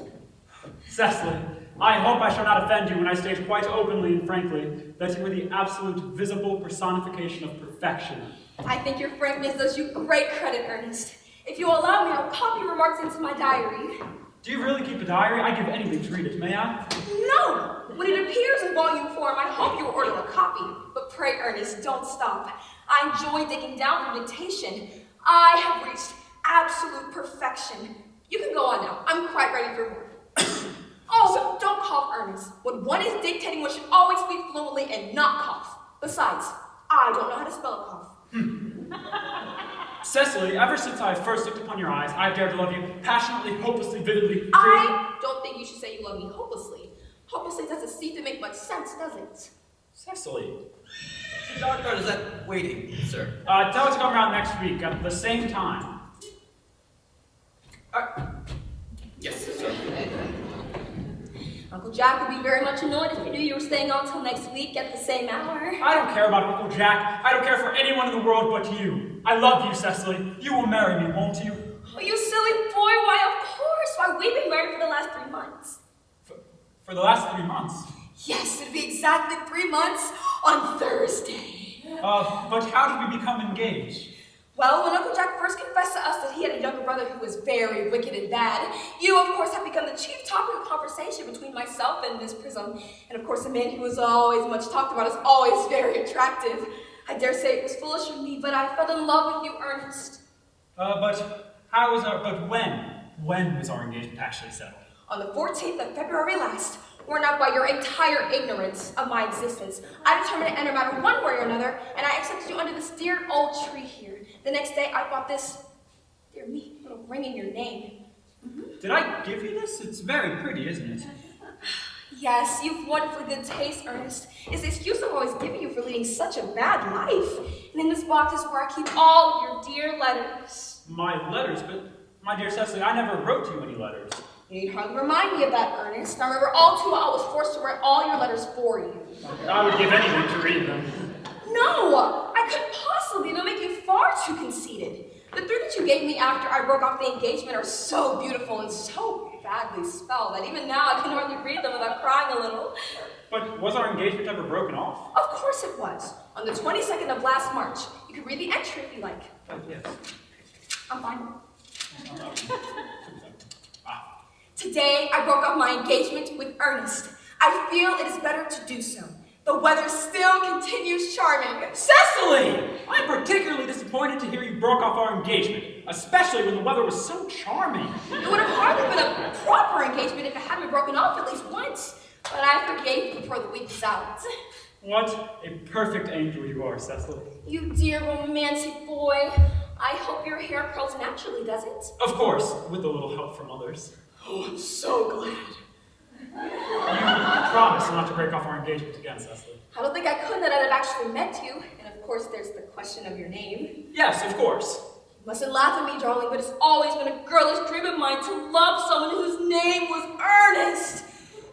Cecily, I hope I shall not offend you when I state quite openly and frankly that you are the absolute visible personification of perfection. I think your frankness does you great credit, Ernest. If you allow me, I'll copy your remarks into my diary. Do you really keep a diary? I'd give anything to read it, may I? No! When it appears in volume form, I hope you will order a copy. But pray, Ernest, don't stop. I enjoy digging down from dictation. I have reached absolute perfection. You can go on now. I'm quite ready for work. Oh, don't cough, Ernest. When one is dictating, one should always speak fluently and not cough. Besides, I don't know how to spell a cough. Cecily, ever since I first looked upon your eyes, I've dared to love you passionately, hopelessly, vividly. I don't think you should say you love me hopelessly. Hopelessly doesn't seem to make much sense, does it? Cecily. The dog guard is at waiting, sir. Tell her to come around next week at the same time. Yes, sir. Uncle Jack would be very much annoyed if he knew you were staying on till next week at the same hour. I don't care about Uncle Jack. I don't care for anyone in the world but you. I love you, Cecily. You will marry me, won't you? Oh, you silly boy, why of course. Why, we've been married for the last 3 months. For the last 3 months? Yes, it'll be exactly 3 months on Thursday. But how did we become engaged? Well, when Uncle Jack first confessed to us that he had a younger brother who was very wicked and bad, you, of course, have become the chief topic of conversation between myself and Miss Prism. And, of course, the man who was always much talked about is always very attractive. I dare say it was foolish of me, but I fell in love with you, Ernest. But when was our engagement actually settled? On the 14th of February last, worn out by your entire ignorance of my existence, I determined to enter matter one way or another, and I accepted you under this dear old tree here. The next day, I bought this, dear me, little ring in your name. Did I give you this? It's very pretty, isn't it? Yes, you've wonderfully good taste, Ernest. It's the excuse I've always given you for leading such a bad life. And in this box is where I keep all of your dear letters. My letters? But, my dear Cecily, I never wrote you any letters. You need hardly remind me of that, Ernest. I remember all too well I was forced to write all your letters for you. I would give anything to read them. No, I couldn't possibly. They'll make you far too conceited. The 3 that you gave me after I broke off the engagement are so beautiful and so badly spelled that even now I can hardly read them without crying a little. But was our engagement ever broken off? Of course it was. On the 22nd of last March. You can read the entry if you like. Yes. I'm fine. Today, I broke off my engagement with Ernest. I feel it is better to do so. The weather still continues charming. Cecily! I'm particularly disappointed to hear you broke off our engagement, especially when the weather was so charming. It would have hardly been a proper engagement if it hadn't been broken off at least once. But I forgave you before the week was out. What a perfect angel you are, Cecily. You dear romantic boy. I hope your hair curls naturally, does it? Of course, with a little help from others. Oh, I'm so glad. You promise not to break off our engagement again, Cecily. I don't think I could that I'd have actually met you. And of course, there's the question of your name. Yes, of course. You mustn't laugh at me, darling, but it's always been a girlish dream of mine to love someone whose name was Ernest.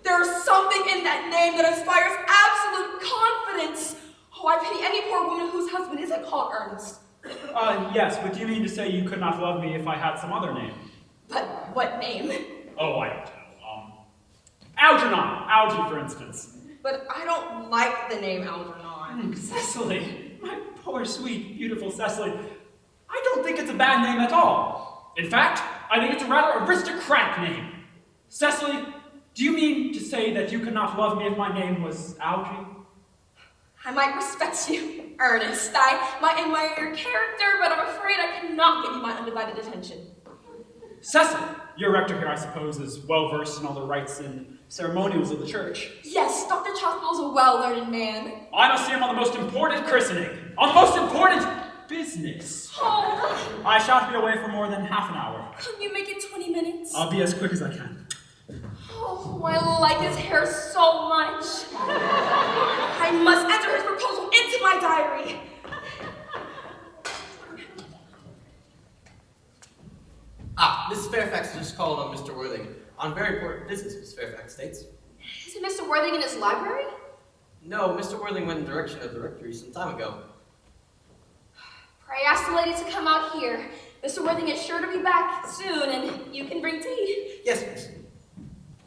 There's something in that name that inspires absolute confidence. Oh, I pity any poor woman whose husband isn't called Ernest. Yes, but do you mean to say you could not love me if I had some other name? But what name? Oh, I don't know. Algernon. Algie, for instance. But I don't like the name Algernon. Cecily. My poor, sweet, beautiful Cecily. I don't think it's a bad name at all. In fact, I think it's a rather aristocratic name. Cecily, do you mean to say that you could not love me if my name was Algie? I might respect you, Ernest. I might admire your character, but I'm afraid I cannot give you my undivided attention. Cecily, your rector here, I suppose, is well-versed in all the rites and ceremonials of the church. Yes, Dr. Choctaw is a well-learned man. I must see him on the most important christening, on the most important business. Oh, I shan't be away for more than half an hour. can you make it 20 minutes? I'll be as quick as I can. Oh, I like his hair so much. I must enter his proposal into my diary. Mrs. Fairfax just called on Mr. Worthing on very important business, Miss Fairfax states. Isn't Mr. Worthing in his library? No, Mr. Worthing went in the direction of the rectory some time ago. Pray ask the lady to come out here. Mr. Worthing is sure to be back soon, and you can bring tea. Yes, miss.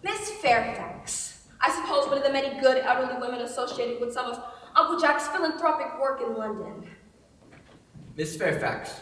Miss Fairfax, I suppose one of the many good elderly women associated with some of Uncle Jack's philanthropic work in London. Miss Fairfax.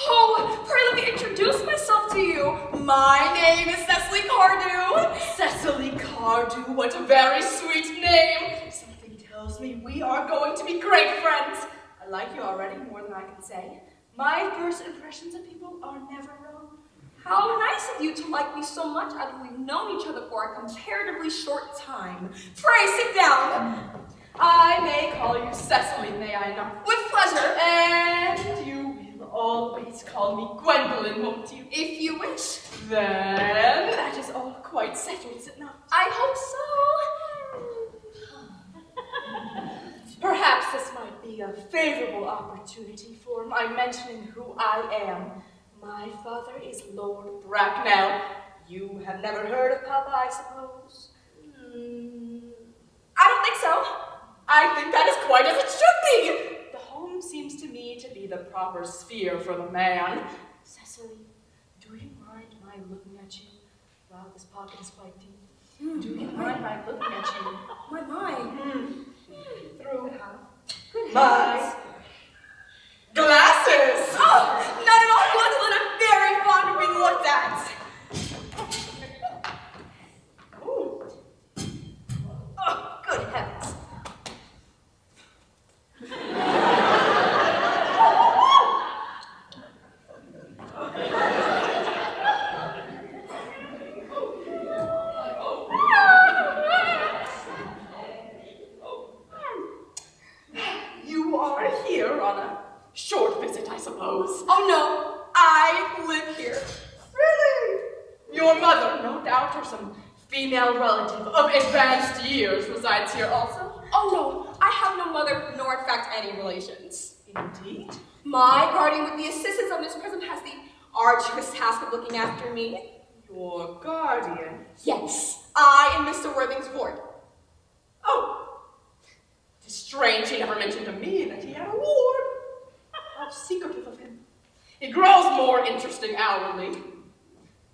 Oh, pray let me introduce myself to you. My name is Cecily Cardew. Cecily Cardew, what a very sweet name. Something tells me we are going to be great friends. I like you already more than I can say. My first impressions of people are never wrong. How nice of you to like me so much after we've known each other for a comparatively short time. Pray sit down. I may call you Cecily, may I not? With pleasure. And you will always call me Gwendolyn, won't you? If you wish. Then that is all quite settled, is it not? I hope so. Perhaps this might be a favorable opportunity for my mentioning who I am. My father is Lord Bracknell. You have never heard of Papa, I suppose? I don't think so. I think that is quite as it should be. The home seems to me to be the proper sphere for the man. Cecily, do you mind my looking at you? Wow, this pocket is quite deep. Do you mind my looking at you? My. Through Good my heavens. glasses! Oh, not at all, Gwendolyn. I'm very fond of being looked at. Ooh. Oh, good heavens. You are here on a short visit, I suppose. Oh no, I live here. Really? Your mother, no doubt, or some female relative of advanced years resides here also? Oh no, I have no mother, nor in fact any relations. Indeed. My guardian, with the assistance of Miss Prism, has the arduous task of looking after me. Your guardian? Yes, I am Mr. Worthing's ward. Oh. It is strange he never mentioned to me that he had a ward. How secretive of him. He grows more interesting hourly.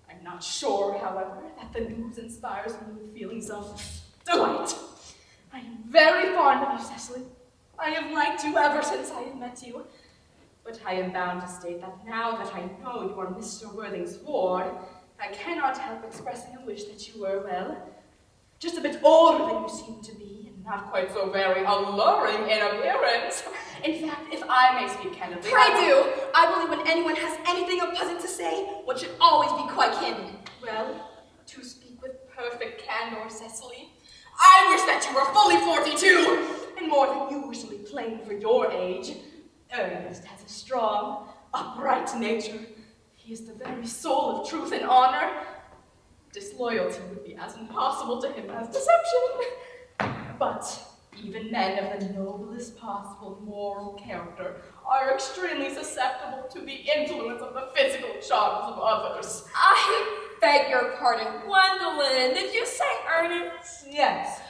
I'm not sure, however, that the news inspires me with feelings of delight. I am very fond of you, Cecily. I have liked you ever since I have met you. But I am bound to state that now that I know you are Mr. Worthing's ward, I cannot help expressing a wish that you were, well, just a bit older than you seem to be, and not quite so very alluring in appearance. In fact, if I may speak candidly, I do. I believe when anyone has anything unpleasant to say, one should always be quite candid. Well, to speak with perfect candor, Cecily, I wish that you were fully 42, and more than usually plain for your age. Ernest has a strong, upright nature. He is the very soul of truth and honor. Disloyalty would be as impossible to him as deception. But even men of the noblest possible moral character are extremely susceptible to the influence of the physical charms of others. I beg your pardon, Gwendolyn. Did you say Ernest? Yes.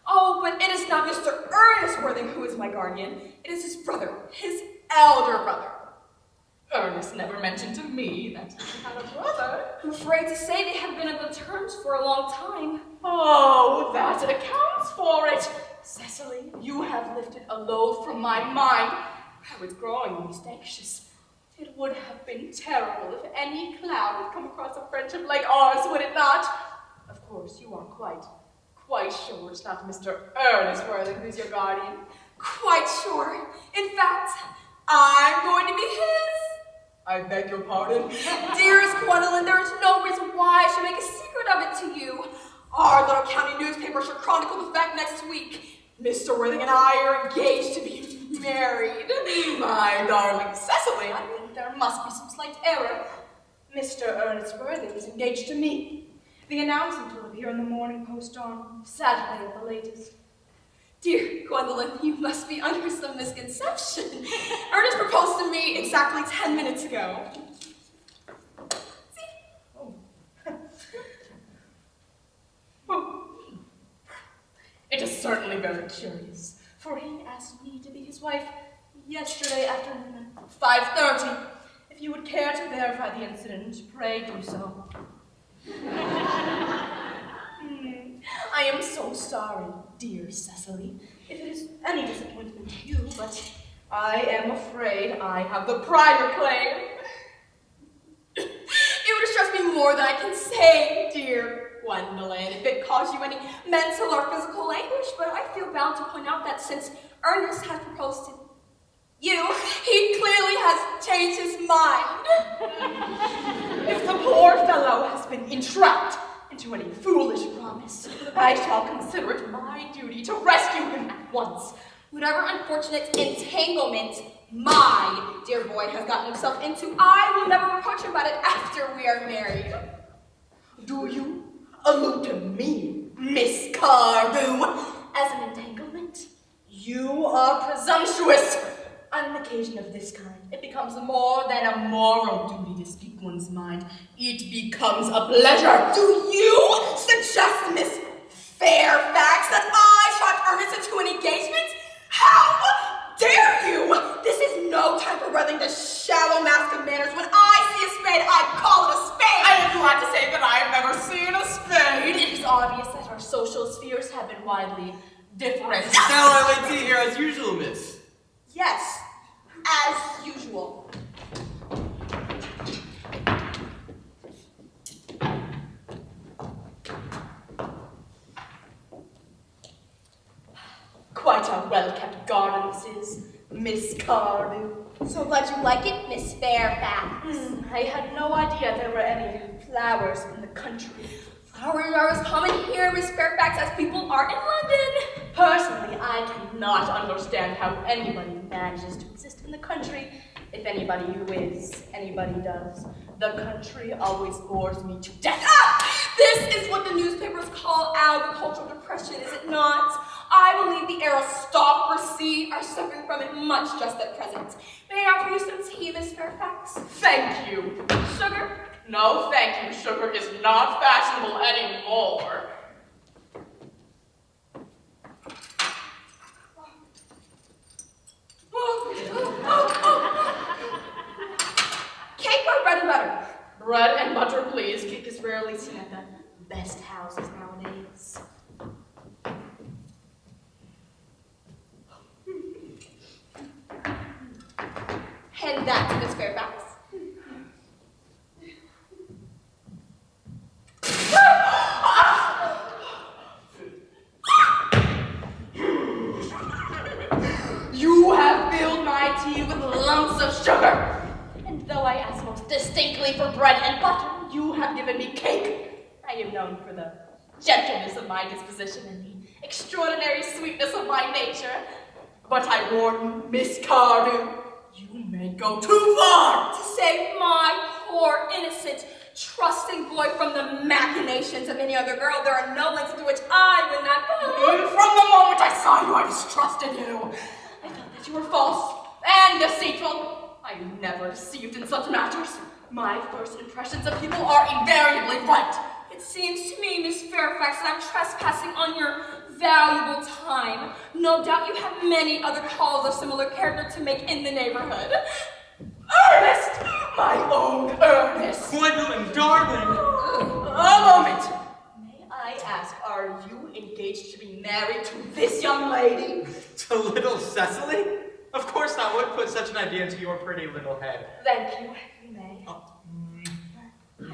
Oh, but it is not Mr. Ernest Worthing who is my guardian. It is his brother, his elder brother. Ernest never mentioned to me that he had a brother. I'm afraid to say they have been on good terms for a long time. Oh, that accounts for it. Cecily, you have lifted a load from my mind. I was growing most anxious. It would have been terrible if any cloud had come across a friendship like ours, would it not? Of course, you are quite sure it's not Mr. Ernest Worthing who's your guardian. Quite sure. In fact, I'm going to be his. I beg your pardon? Dearest Gwendolyn, there is no reason why I should make a secret of it to you. Our little county newspaper should chronicle the fact next week. Mr. Worthing and I are engaged to be married. My darling Cecily, I think there must be some slight error. Mr. Ernest Worthing is engaged to me. The announcement will appear in the Morning Post on Saturday at the latest. Dear Gwendolyn, you must be under some misconception. Ernest proposed to me exactly 10 minutes ago. It is certainly very curious, for he asked me to be his wife yesterday afternoon at 5:30. If you would care to verify the incident, pray do so. I am so sorry, dear Cecily, if it is any disappointment to you, but I am afraid I have the prior claim. It would distress me more than I can say, dear Gwendolyn, if it caused you any mental or physical anguish, but I feel bound to point out that since Ernest has proposed to you, he clearly has changed his mind. If the poor fellow has been entrapped into any foolish promise, I shall consider it my duty to rescue him at once. Whatever unfortunate entanglement my dear boy has gotten himself into, I will never reproach him about it after we are married. Do you allude to me, Miss Cardew, As an entanglement? you are presumptuous. On an occasion of this kind, it becomes more than a moral duty to speak one's mind. It becomes a pleasure. Do you suggest, Miss Fairfax, that I shocked Ernest into an engagement? How dare you? This is no time for rubbing the shallow mask of manners. When I see a spade, I call it a spade. I am glad to say that I have never seen a spade. It is obvious that our social spheres have been widely different. Now I wait here as usual, miss. Yes, as usual. Quite a well-kept garden this is, Miss Cardew. So glad you like it, Miss Fairfax. I had no idea there were any flowers in the country. Flowers are as common here, Miss Fairfax, as people are in London. Personally, I cannot understand how anybody manages to exist in the country. If anybody whiz, anybody does. The country always bores me to death. This is what the newspapers call agricultural depression, is it not? I believe the aristocracy are suffering from it much just at present. May I offer you some tea, Miss Fairfax? Thank you. Sugar? No, thank you. Sugar is not fashionable anymore. Cake or bread and butter? Bread and butter, please. Cake is rarely seen at the best houses nowadays. Hand that to Miss Fairfax. You have filled my tea with lumps of sugar. And though I asked most distinctly for bread and butter, You have given me cake. I am known for the gentleness of my disposition and the extraordinary sweetness of my nature. But I warn you, Miss Cardew, you may go too far. To save my poor, innocent, trusting boy from the machinations of any other girl, there are no lengths to which I would not go. From the moment I saw you, I distrusted you. I felt that you were false and deceitful. I am never deceived in such matters. My first impressions of people are invariably right. It seems to me, Miss Fairfax, that I'm trespassing on your valuable time. No doubt you have many other calls of similar character to make in the neighborhood. Ernest! My own Ernest! Gwendolyn, darling! A moment! May I ask, are you engaged to be married to this young lady? To little Cecily? Of course not. What put such an idea into your pretty little head? Thank you. You may.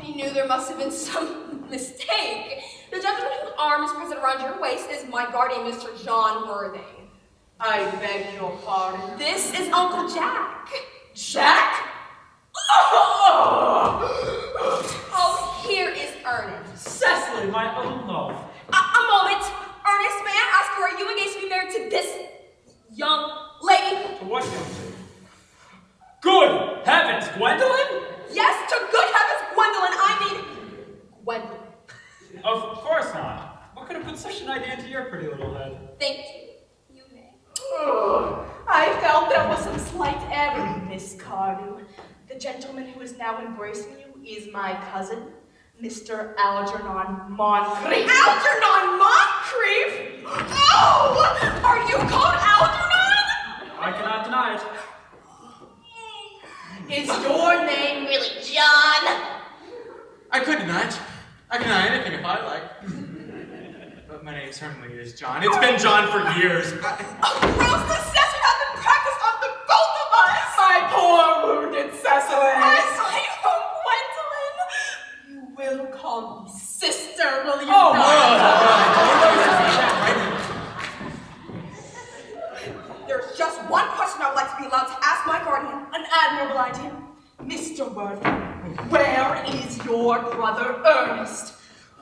I knew there must have been some mistake. The gentleman whose arm is present around your waist is my guardian, Mr. John Worthing. I beg your pardon. This is Uncle Jack. Jack? Oh, here is Ernest. Cecily, my own love. A moment. Ernest, may I ask you, are you engaged to be married to this young lady? To what young lady? Good heavens, Gwendolyn? Yes, to good heavens, Gwendolyn. I mean, Gwendolyn. Of course not. What could have put such an idea into your pretty little head? Thank you. You may. I felt there was some slight error, Miss Cardew. The gentleman who is now embracing you is my cousin, Mr. Algernon Moncrief. Algernon Moncrief? Oh! Are you called Algernon? I cannot deny it. Is your name really John? I could deny it. I can deny anything if I like. But my name certainly is John. It's been John for years. Gross necessity has been practiced on the both of us! My poor wounded Cecily! My Gwendolyn! You will call me sister, will you Oh, There's just one question I would like to be allowed to ask my guardian. An admirable idea. Mr. Worthing, where is your brother Ernest?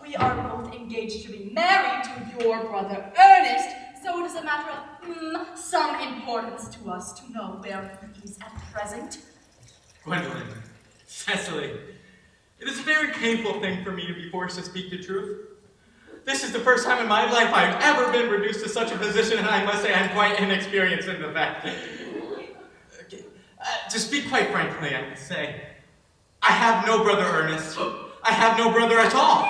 We are both engaged to be married to your brother Ernest, so it is a matter of some importance to us to know where he is at present. Gwendolyn, Cecily, it is a very painful thing for me to be forced to speak the truth. This is the first time in my life I've ever been reduced to such a position, and I must say I'm quite inexperienced in the fact. To speak quite frankly, I must say, I have no brother, Ernest. I have no brother at all.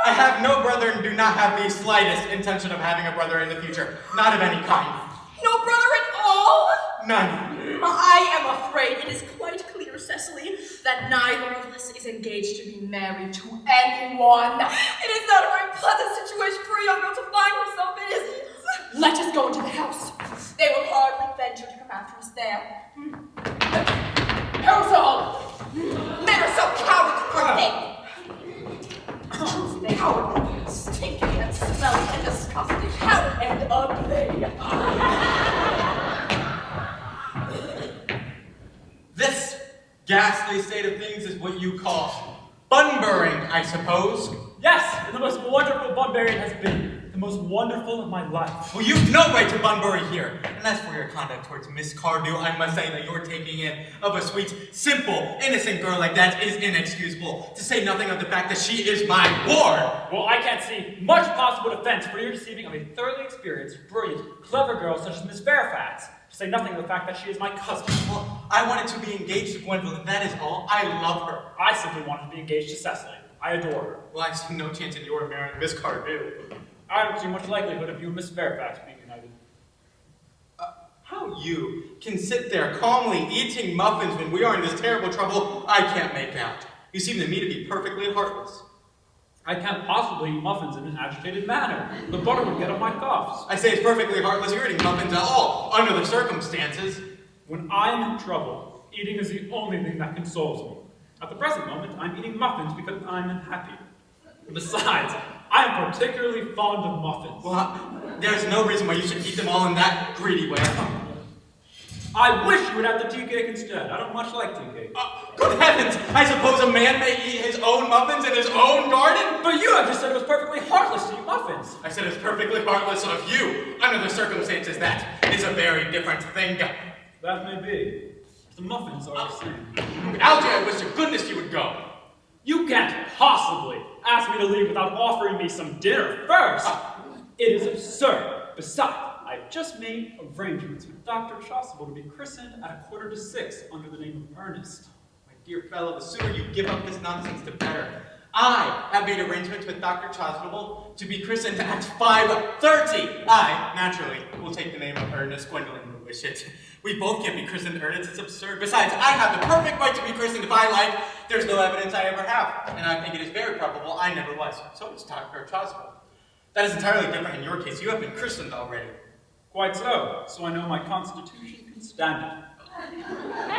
I have no brother and do not have the slightest intention of having a brother in the future. Not of any kind. No brother at all? None. I am afraid it is quite clear, Cecily, that neither of us is engaged to be married to anyone. It is not a very pleasant situation for a young girl to find herself in, is it? Let us go into the house. They will hardly venture to come after us there. Household! Men are so cowardly, poor thing. They are stinky and smelly and disgusting and ugly. This ghastly state of things is what you call bunburying, I suppose. Yes, and the most wonderful Bunbury it has been. The most wonderful of my life. Well, you've no right to bunbury here. And as for your conduct towards Miss Cardew, I must say that your taking in of a sweet, simple, innocent girl like that is inexcusable. To say nothing of the fact that she is my ward. Well, I can't see much possible defense for your deceiving of a thoroughly experienced, brilliant, clever girl such as Miss Fairfax. To say nothing of the fact that she is my cousin. Well, I wanted to be engaged to Gwendolyn, that is all. I love her. I simply wanted to be engaged to Cecily. I adore her. Well, I see no chance in your marrying Miss Cardew. I don't see much likelihood of you and Miss Fairfax being united. How you can sit there calmly eating muffins when we are in this terrible trouble, I can't make out. You seem to me to be perfectly heartless. I can't possibly eat muffins in an agitated manner. The butter would get on my cuffs. I say it's perfectly heartless. You're eating muffins at all, under the circumstances. When I'm in trouble, eating is the only thing that consoles me. At the present moment, I'm eating muffins because I'm unhappy. Besides, I am particularly fond of muffins. Well, there's no reason why you should eat them all in that greedy way. I wish you would have the tea cake instead. I don't much like tea cake. Good heavens! I suppose a man may eat his own muffins in his own garden? But you have just said it was perfectly heartless to eat muffins. I said it's perfectly heartless of you. Under the circumstances, that is a very different thing. That may be. The muffins are the same. Algy, I wish to goodness you would go. You can't possibly ask me to leave without offering me some dinner first. It is absurd. Besides, I've just made arrangements with Dr. Chasuble to be christened at 5:45 under the name of Earnest. My dear fellow, the sooner you give up this nonsense, the better. I have made arrangements with Dr. Chasuble to be christened at 5:30. I, naturally, will take the name of Ernest. Gwendolyn will wish it. We both can't be christened Ernest. It's absurd. Besides, I have the perfect right to be christened if I like. There's no evidence I ever have. And I think it is very probable I never was. So does Dr. Chasuble. That is entirely different in your case. You have been christened already. Quite so. So I know my constitution can stand it.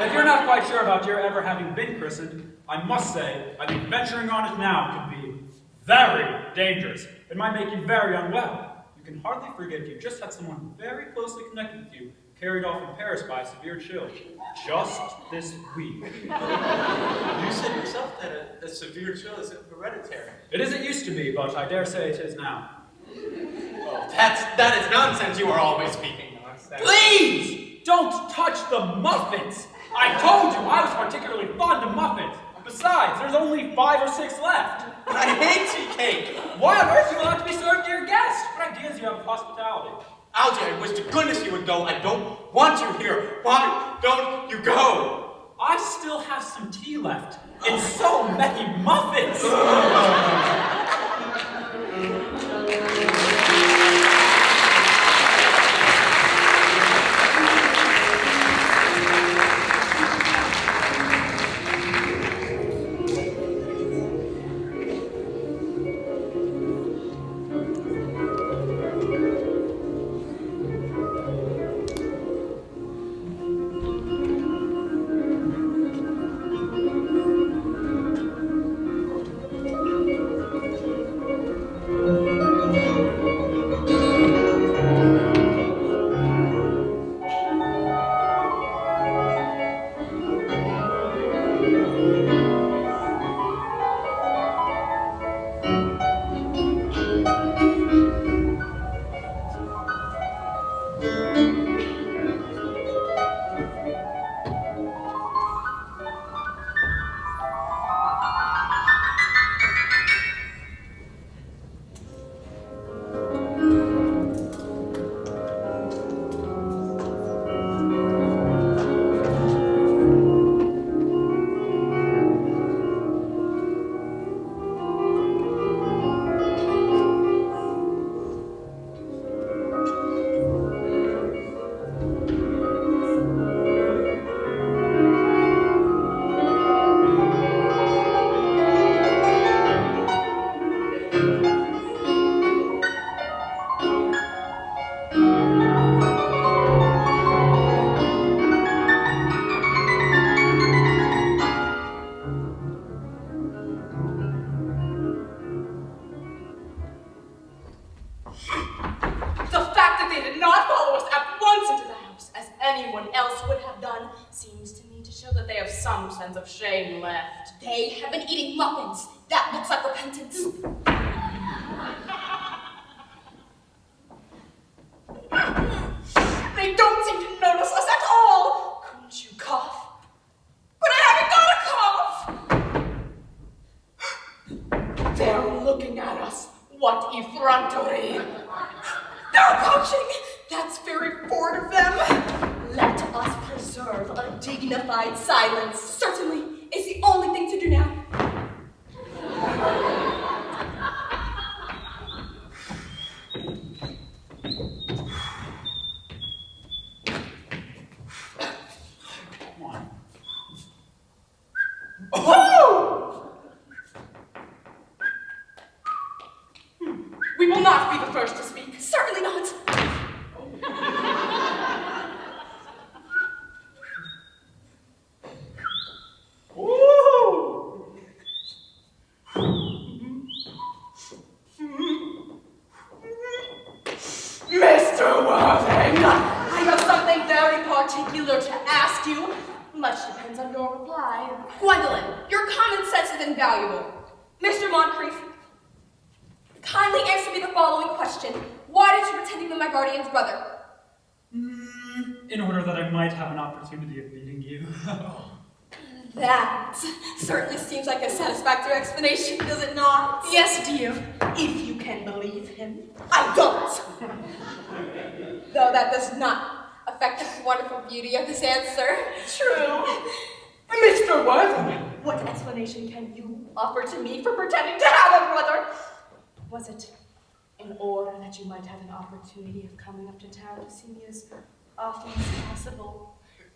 If you're not quite sure about your ever having been christened, I must say, I think venturing on it now could be very dangerous. It might make you very unwell. You can hardly forget you just had someone very closely connected with you carried off in Paris by a severe chill. Just this week. You said yourself that a severe chill is hereditary. It isn't used to be, but I dare say it is now. Oh, that is nonsense. You are always speaking nonsense. Please! Don't touch the muffins! I told you I was particularly fond of muffins. Besides, there's only 5 or 6 left. I hate tea cake. Why on earth do you allow it to be served to your guests? What ideas do you have of hospitality? Algy, I wish to goodness you would go. I don't want you here. Why don't you go? I still have some tea left. In so many muffins! some sense of shame left. They have been eating muffins. That looks like repentance. They don't seem to notice us at all. Couldn't you cough? But I haven't got a cough. They're looking at us. What effrontery. They're approaching. That's very forward of them. Let us preserve a dignified silence. Certainly, it's the only thing to do now. We will not be the first to speak. Certainly not. Mr. Worthing, I have something very particular to ask you. Much depends on your reply. Gwendolyn, your common sense is invaluable. Mr. Moncrief, kindly answer me the following question. Why did you pretend to be my guardian's brother? In order that I might have an opportunity of meeting you. That certainly seems like a satisfactory explanation, does it not? Yes, dear, if you can believe him. I don't! Though that does not affect the wonderful beauty of this answer. True. Mr. Worthing, what explanation can you offer to me for pretending to have a brother? Was it in order that you might have an opportunity of coming up to town to see me as often as possible?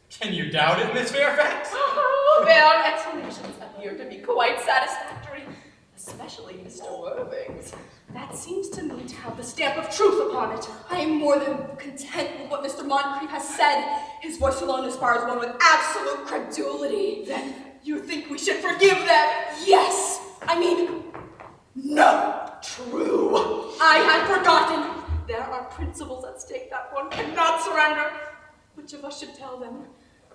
Can you doubt it, Miss Fairfax? Oh, their explanations appear to be quite satisfactory, especially Mr. Worthing's. That seems to me to have the stamp of truth upon it. I am more than content with what Mr. Moncrief has said. His voice alone inspires one with absolute credulity. Then you think we should forgive them? Yes! I mean, no! True. I had forgotten. There are principles at stake that one cannot surrender. Which of us should tell them?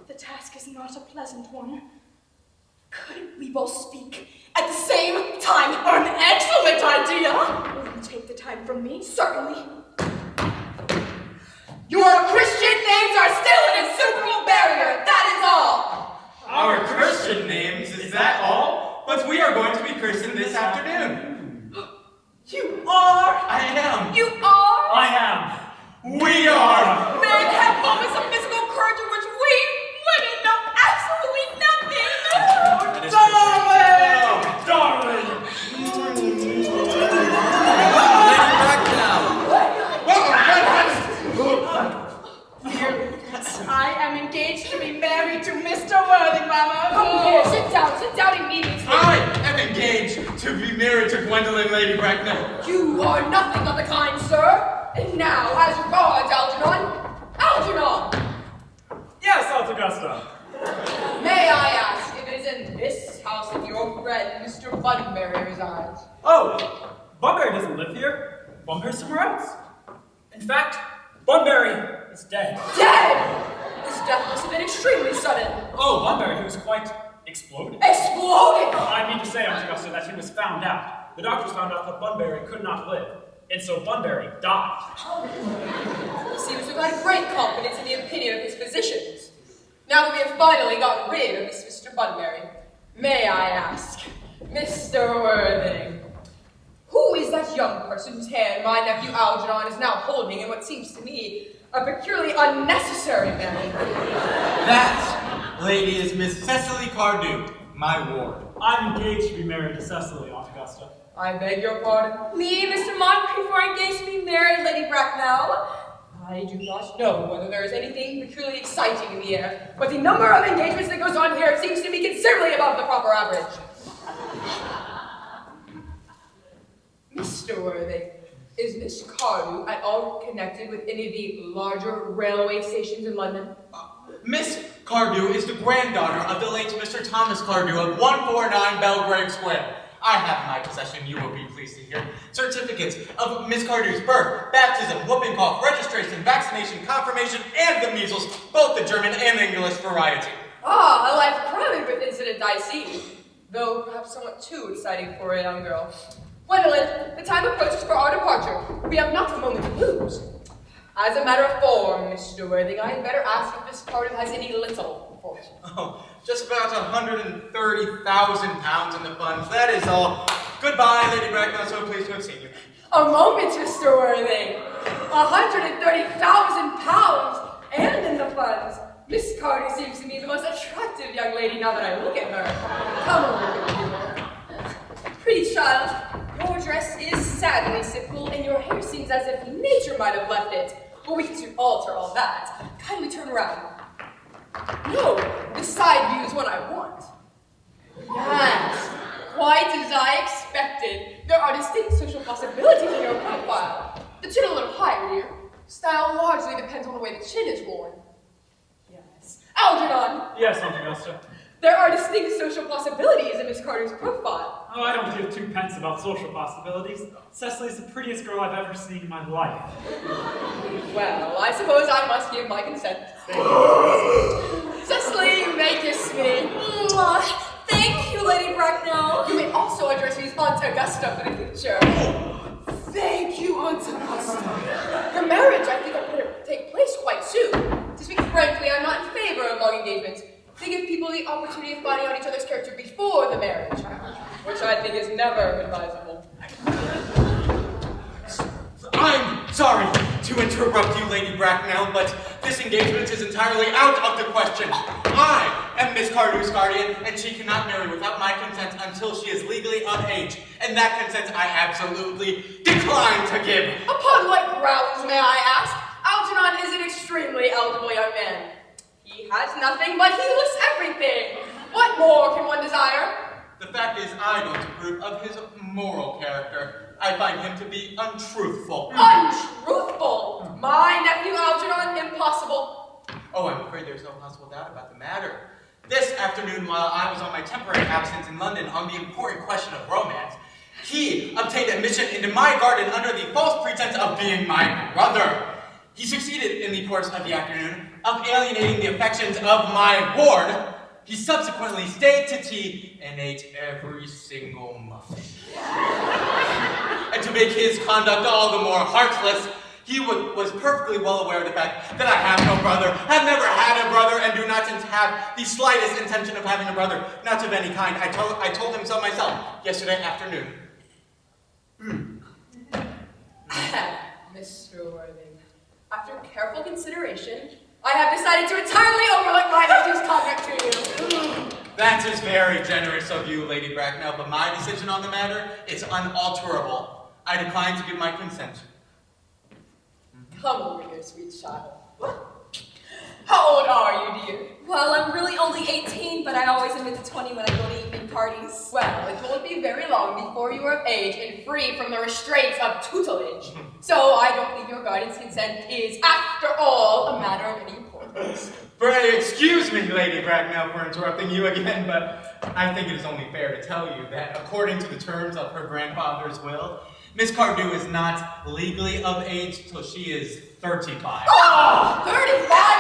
The task is not a pleasant one. Couldn't we both speak at the same time? An excellent idea! Will you take the time from me? Certainly. Your Christian names are still an insuperable barrier, that is all! Our Christian names, is that all? But we are going to be christened this afternoon. You are? I am. You are? I am. We are. Men have moments of physical courage in which we women know absolutely nothing. Darling! I am engaged to be married to Mr. Worthing, Mama. Come here, sit down immediately. I am engaged to be married to Gwendolyn Lady Bracknell. You are nothing of the kind, sir. And now, as regards Algernon. Yes, Aunt Augusta. May I ask if it is in this house that your friend, Mr. Bunbury, resides? Oh, Bunbury doesn't live here. Bunbury's somewhere else. In fact, Bunbury is dead. Dead! His death must have been extremely sudden. Oh, Bunbury, he was quite exploded. Exploded! I mean to say, Aunt Augusta, that he was found out. The doctors found out that Bunbury could not live. And so Bunbury died. He seems to have had great confidence in the opinion of his physicians. Now that we have finally gotten rid of this Mr. Bunbury, may I ask, Mr. Worthing, who is that young person whose hand my nephew Algernon is now holding in what seems to me a peculiarly unnecessary manner? That lady is Miss Cecily Cardew, my ward. I'm engaged to be married to Cecily, Aunt Augusta. I beg your pardon. Me, Mr. Moncrief, are engaged to be married, Lady Bracknell. I do not know whether there is anything peculiarly exciting in the air, but the number of engagements that goes on here seems to be considerably above the proper average. Mr. Worthing, is Miss Cardew at all connected with any of the larger railway stations in London? Miss Cardew is the granddaughter of the late Mr. Thomas Cardew of 149 Belgrave Square. I have in my possession, you will be pleased to hear, certificates of Miss Cardew's birth, baptism, whooping cough, registration, vaccination, confirmation, and the measles, both the German and English variety. Ah, a life crowded with incident, I see. Though perhaps somewhat too exciting for a young girl. Gwendolyn, the time approaches for our departure. We have not a moment to lose. As a matter of form, Mr. Worthing, I had better ask if Miss Carter has any little fortune. Oh, just about 130,000 pounds in the funds. That is all. Goodbye, Lady Bracknell. So pleased to have seen you. A moment, Mr. Worthing. 130,000 pounds and in the funds. Miss Carter seems to me the most attractive young lady now that I look at her. Come over, baby. Pretty child, your dress is sadly simple, and your hair seems as if nature might have left it. But we can soon alter all that. Kindly turn around. No, this side view is what I want. Yes, quite as I expected. There are distinct social possibilities in your profile. The chin a little higher, dear. Style largely depends on the way the chin is worn. Yes. Algernon! Yes, Auntie Augusta. There are distinct social possibilities in Miss Carter's profile. Oh, I don't give two pence about social possibilities. Cecily's the prettiest girl I've ever seen in my life. Well, I suppose I must give my consent. Cecily, you may kiss me. Thank you, Lady Bracknell. You may also address me as Aunt Augusta for the future. Thank you, Aunt Augusta. The marriage, I think, will take place quite soon. To speak frankly, I'm not in favor of long engagements. They give people the opportunity of finding out each other's character before the marriage, which I think is never advisable. I'm sorry to interrupt you, Lady Bracknell, but this engagement is entirely out of the question. I am Miss Cardew's guardian, and she cannot marry without my consent until she is legally of age, and that consent I absolutely decline to give. Upon what grounds, may I ask? Algernon is an extremely eligible young man. He has nothing, but he looks everything. What more can one desire? The fact is, I don't approve of his moral character. I find him to be untruthful. Untruthful? My nephew Algernon? Impossible. Oh, I'm afraid there's no possible doubt about the matter. This afternoon, while I was on my temporary absence in London on the important question of romance, he obtained admission into my garden under the false pretense of being my brother. He succeeded in the course of the afternoon of alienating the affections of my ward. He subsequently stayed to tea and ate every single muffin. And to make his conduct all the more heartless, he was perfectly well aware of the fact that I have no brother, have never had a brother, and do not have the slightest intention of having a brother, not of any kind. I told him so myself yesterday afternoon. Mr. Worthing, after careful consideration, I have decided to entirely overlook my nephew's conduct to you. That is very generous of you, Lady Bracknell, but my decision on the matter is unalterable. I decline to give my consent. Come over here, sweet child. How old are you, dear? Well, I'm really only 18, but I always admit to 20 when I go to evening parties. Well, it won't be very long before you are of age and free from the restraints of tutelage. So I don't think your guardian's consent is, after all, a matter of any importance. Pray excuse me, Lady Bracknell, for interrupting you again, but I think it is only fair to tell you that according to the terms of her grandfather's will, Miss Cardew is not legally of age till she is 35. Oh, 35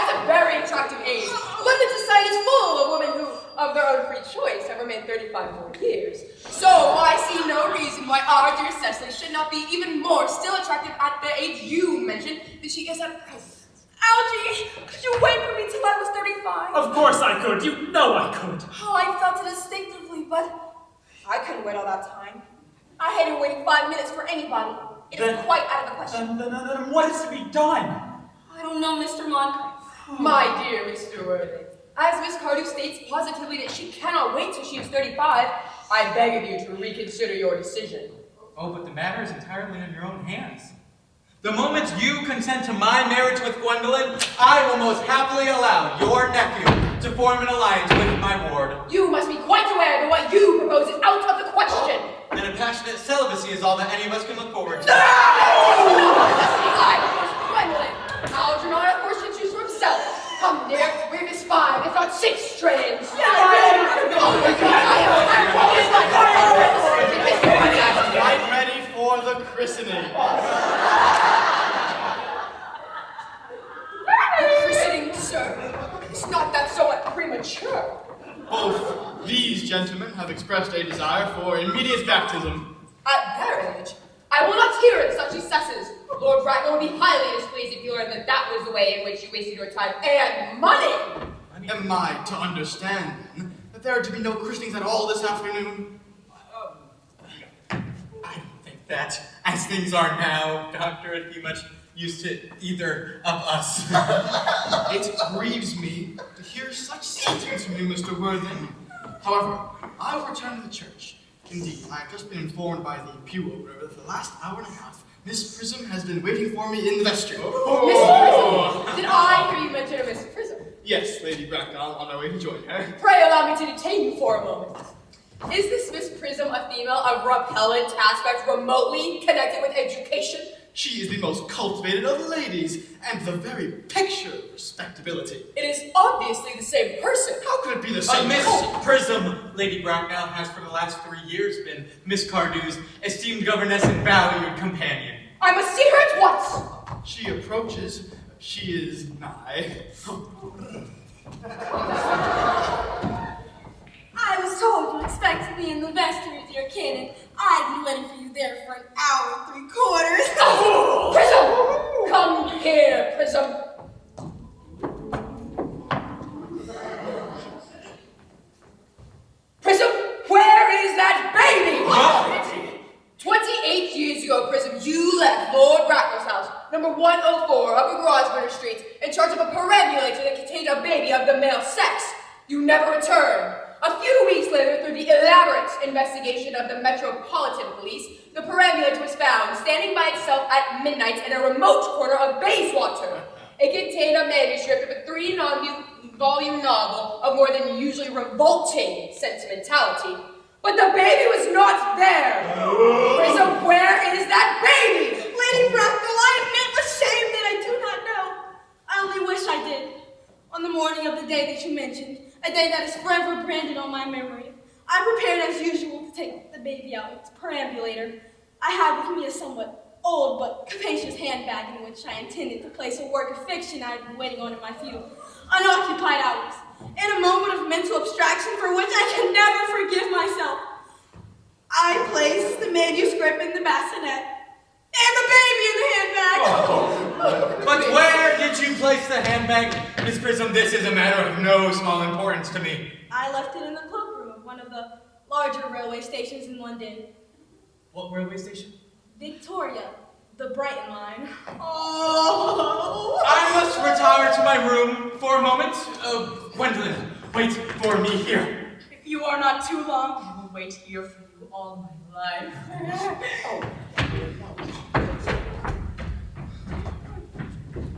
is a very attractive age. London society is full of women who, of their own free choice, have remained 35 more years. So I see no reason why our dear Cecily should not be even more still attractive at the age you mentioned than she is at present. Algie, could you wait for me till I was 35? Of course I could. You know I could. Oh, I felt it instinctively, but I couldn't wait all that time. I hated waiting 5 minutes for anybody. It is quite out of the question. Then what is to be done? I don't know, Mr. Moncrief. My dear Mr. Worthing, as Miss Cardew states positively that she cannot wait till she is 35, I beg of you to reconsider your decision. Oh, but the matter is entirely in your own hands. The moment you consent to my marriage with Gwendolyn, I will most happily allow your nephew to form an alliance with my ward. You must be quite aware that what you propose is out of the question. Then a passionate celibacy is all that any of us can look forward to. Gwendolyn, Algernon, of course, should choose for himself. Come, dear, we're just 5, if not 6 strands. I'm ready for the christening. Christening, sir. Is not that somewhat premature. Both these gentlemen have expressed a desire for immediate baptism. At their age, I will not hear of such excesses. Lord Bracknell would be highly displeased if he learned that that was the way in which you wasted your time and money. Am I to understand, then, that there are to be no christenings at all this afternoon? I don't think that, as things are now, Doctor, it'd be much use to either of us. It grieves me to hear such sentiments from you, Mr. Worthing. However, I will return to the church. Indeed, I have just been informed by the pew opener that for the last hour and a half, Miss Prism has been waiting for me in the vestry. Miss Prism? Did I hear you mention a Miss Prism? Yes, Lady Bracknell, on our way to join her. Pray allow me to detain you for a moment. Is this Miss Prism a female of repellent aspect remotely connected with education? She is the most cultivated of ladies, and the very picture of respectability. It is obviously the same person. How could it be the same? Miss Prism, Lady Bracknell has for the last 3 years been Miss Cardew's esteemed governess and valued companion. I must see her at once. She approaches. She is nigh. I was told you expected me in the vestry, dear Canon. I've been waiting for you there for an hour and 3/4. Prism! Come here, Prism. Prism, where is that baby? What? 28 years ago, Prism, you left Lord Bracknell's house, number 104, Upper Grosvenor Street, in charge of a perambulator that contained a baby of the male sex. You never returned. A few weeks later, through the elaborate investigation of the Metropolitan Police, the perambulator was found standing by itself at midnight in a remote corner of Bayswater. It contained a manuscript of a 3-volume novel of more than usually revolting sentimentality. But the baby was not there! Prism, where is that baby? Lady Bracknell, I admit with shame that I do not know. I only wish I did. On the morning of the day that you mentioned, a day that is forever branded on my memory, I prepared as usual to take the baby out of its perambulator. I had with me a somewhat old but capacious handbag in which I intended to place a work of fiction I had been waiting on in my few unoccupied hours. In a moment of mental abstraction for which I can never forgive myself, I placed the manuscript in the bassinet and the baby in the handbag. Oh. But where did you place the handbag? Miss Prism, this is a matter of no small importance to me. I left it in the cloakroom of one of the larger railway stations in London. What railway station? Victoria, the Brighton line. Oh! I must retire to my room for a moment. Gwendolyn, wait for me here. If you are not too long, I will wait here for you all my life.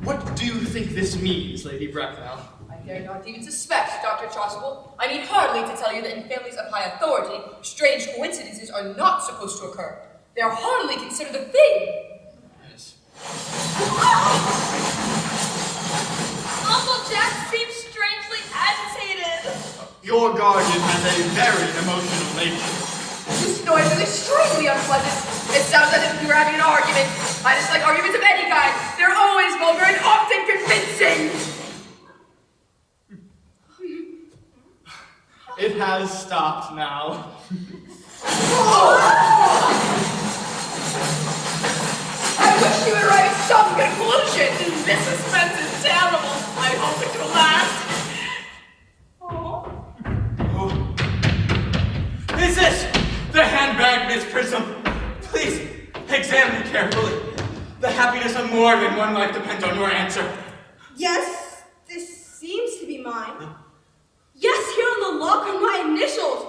What do you think this means, Lady Bracknell? I dare not even suspect, Dr. Chasuble. I need hardly to tell you that in families of high authority, strange coincidences are not supposed to occur. They are hardly considered a thing. Yes. Uncle Jack seems strangely agitated. Your guardian has a very emotional nature. This noise is extremely unpleasant. It sounds as if you were having an argument. I dislike arguments of any kind. They're always vulgar and often convincing. It has stopped now. I wish you would arrive at some conclusion. This suspense is terrible. I hope it will last. Is this the handbag, Miss Prism? Please examine it carefully. The happiness of more than one life depends on your answer. Yes, this seems to be mine. Yes, here on the lock are my initials.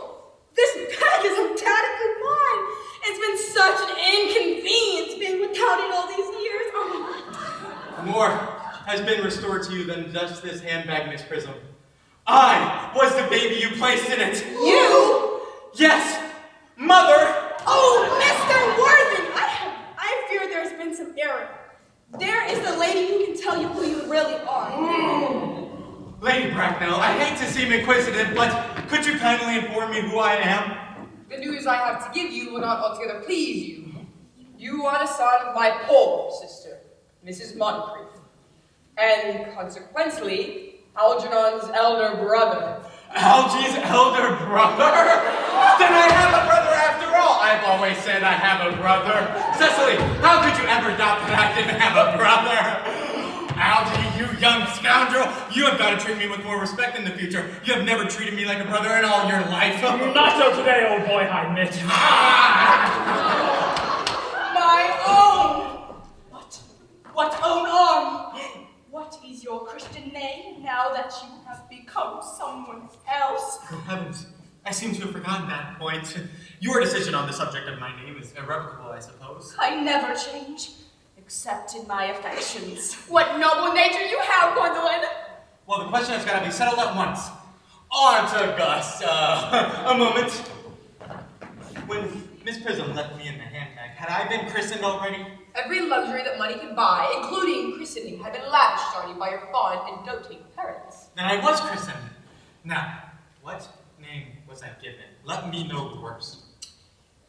This bag is undoubtedly mine. It's been such an inconvenience being without it all these years. Oh. More has been restored to you than just this handbag, Miss Prism. I was the baby you placed in it. You? Yes, Mother. Oh, Mr. Worthing! I fear there's been some error. There is the lady who can tell you who you really are. Lady Bracknell, I hate to seem inquisitive, but could you kindly inform me who I am? The news I have to give you will not altogether please you. You are the son of my poor sister, Mrs. Moncrief. And consequently, Algernon's elder brother. Algy's elder brother? Then I have a brother after all. I've always said I have a brother. Cecily, how could you ever doubt that I didn't have a brother? Algy, you young scoundrel, you have got to treat me with more respect in the future. You have never treated me like a brother in all your life. Not so today, old boy, I admit. My own! What own arm? What is your Christian name now that you have become someone else? Oh heavens, I seem to have forgotten that point. Your decision on the subject of my name is irrevocable, I suppose. I never change, except in my affections. What noble nature you have, Gwendolyn! Well, the question has got to be settled at once. Aunt Augusta, a moment. When Miss Prism left me in the handbag, had I been christened already? Every luxury that money could buy, including christening, had been lavished on you by your fond and doting parents. Then I was christened. Now, what name was I given? Let me know the worst.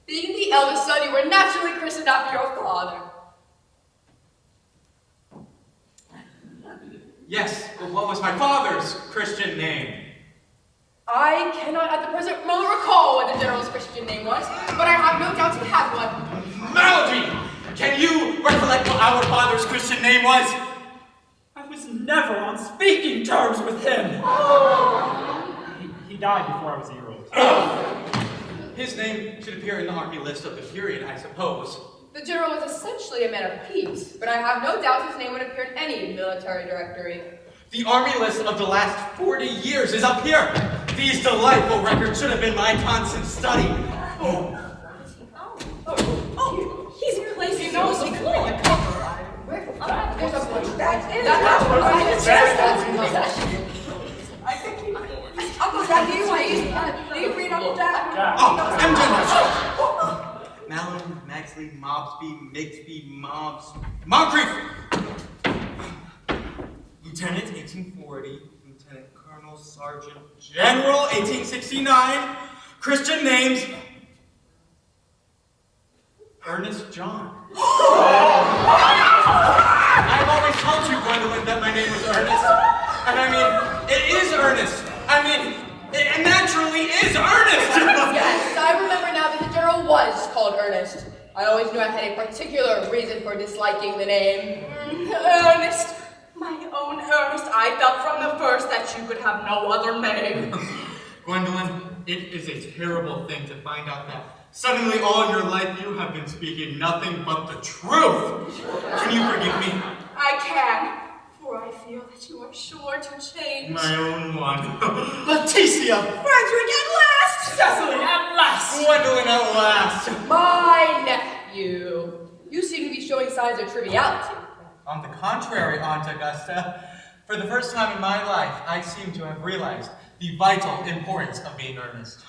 Being the eldest son, you were naturally christened after your father. Yes, but what was my father's Christian name? I cannot at the present moment recall what the general's Christian name was, but I have no doubt he had one. Malady! Can you recollect what our father's Christian name was? I was never on speaking terms with him. He died before I was a year old. His name should appear in the army list of the period, I suppose. The general was essentially a man of peace, but I have no doubt his name would appear in any military directory. The army list of the last 40 years is up here. These delightful records should have been my constant study. He's placed You know, the he floor. There's a bunch. That's what I was just I think he Uncle Jack, do you read Uncle Jack? Oh, MJ! Malin, Maxley, Mobsby, Migsby, Moncrief! Lieutenant, 1840. Lieutenant Colonel, Sergeant, General, 1869. Christian names. Ernest John. I've always told you, Gwendolyn, that my name was Ernest. And I mean, it is Ernest. I mean, it naturally is Ernest. Yes, I remember now that the general was called Earnest. I always knew I had a particular reason for disliking the name. Ernest, my own Ernest, I felt from the first that you could have no other name. Gwendolyn, it is a terrible thing to find out that suddenly all your life you have been speaking nothing but the truth. Can you forgive me? I can, for I feel that you are sure to change. My own one. Leticia! Frederick, at last! Cecily, at last! Gwendolyn, at last! My nephew. You seem to be showing signs of triviality. On the contrary, Aunt Augusta, for the first time in my life, I seem to have realized the vital importance of being earnest.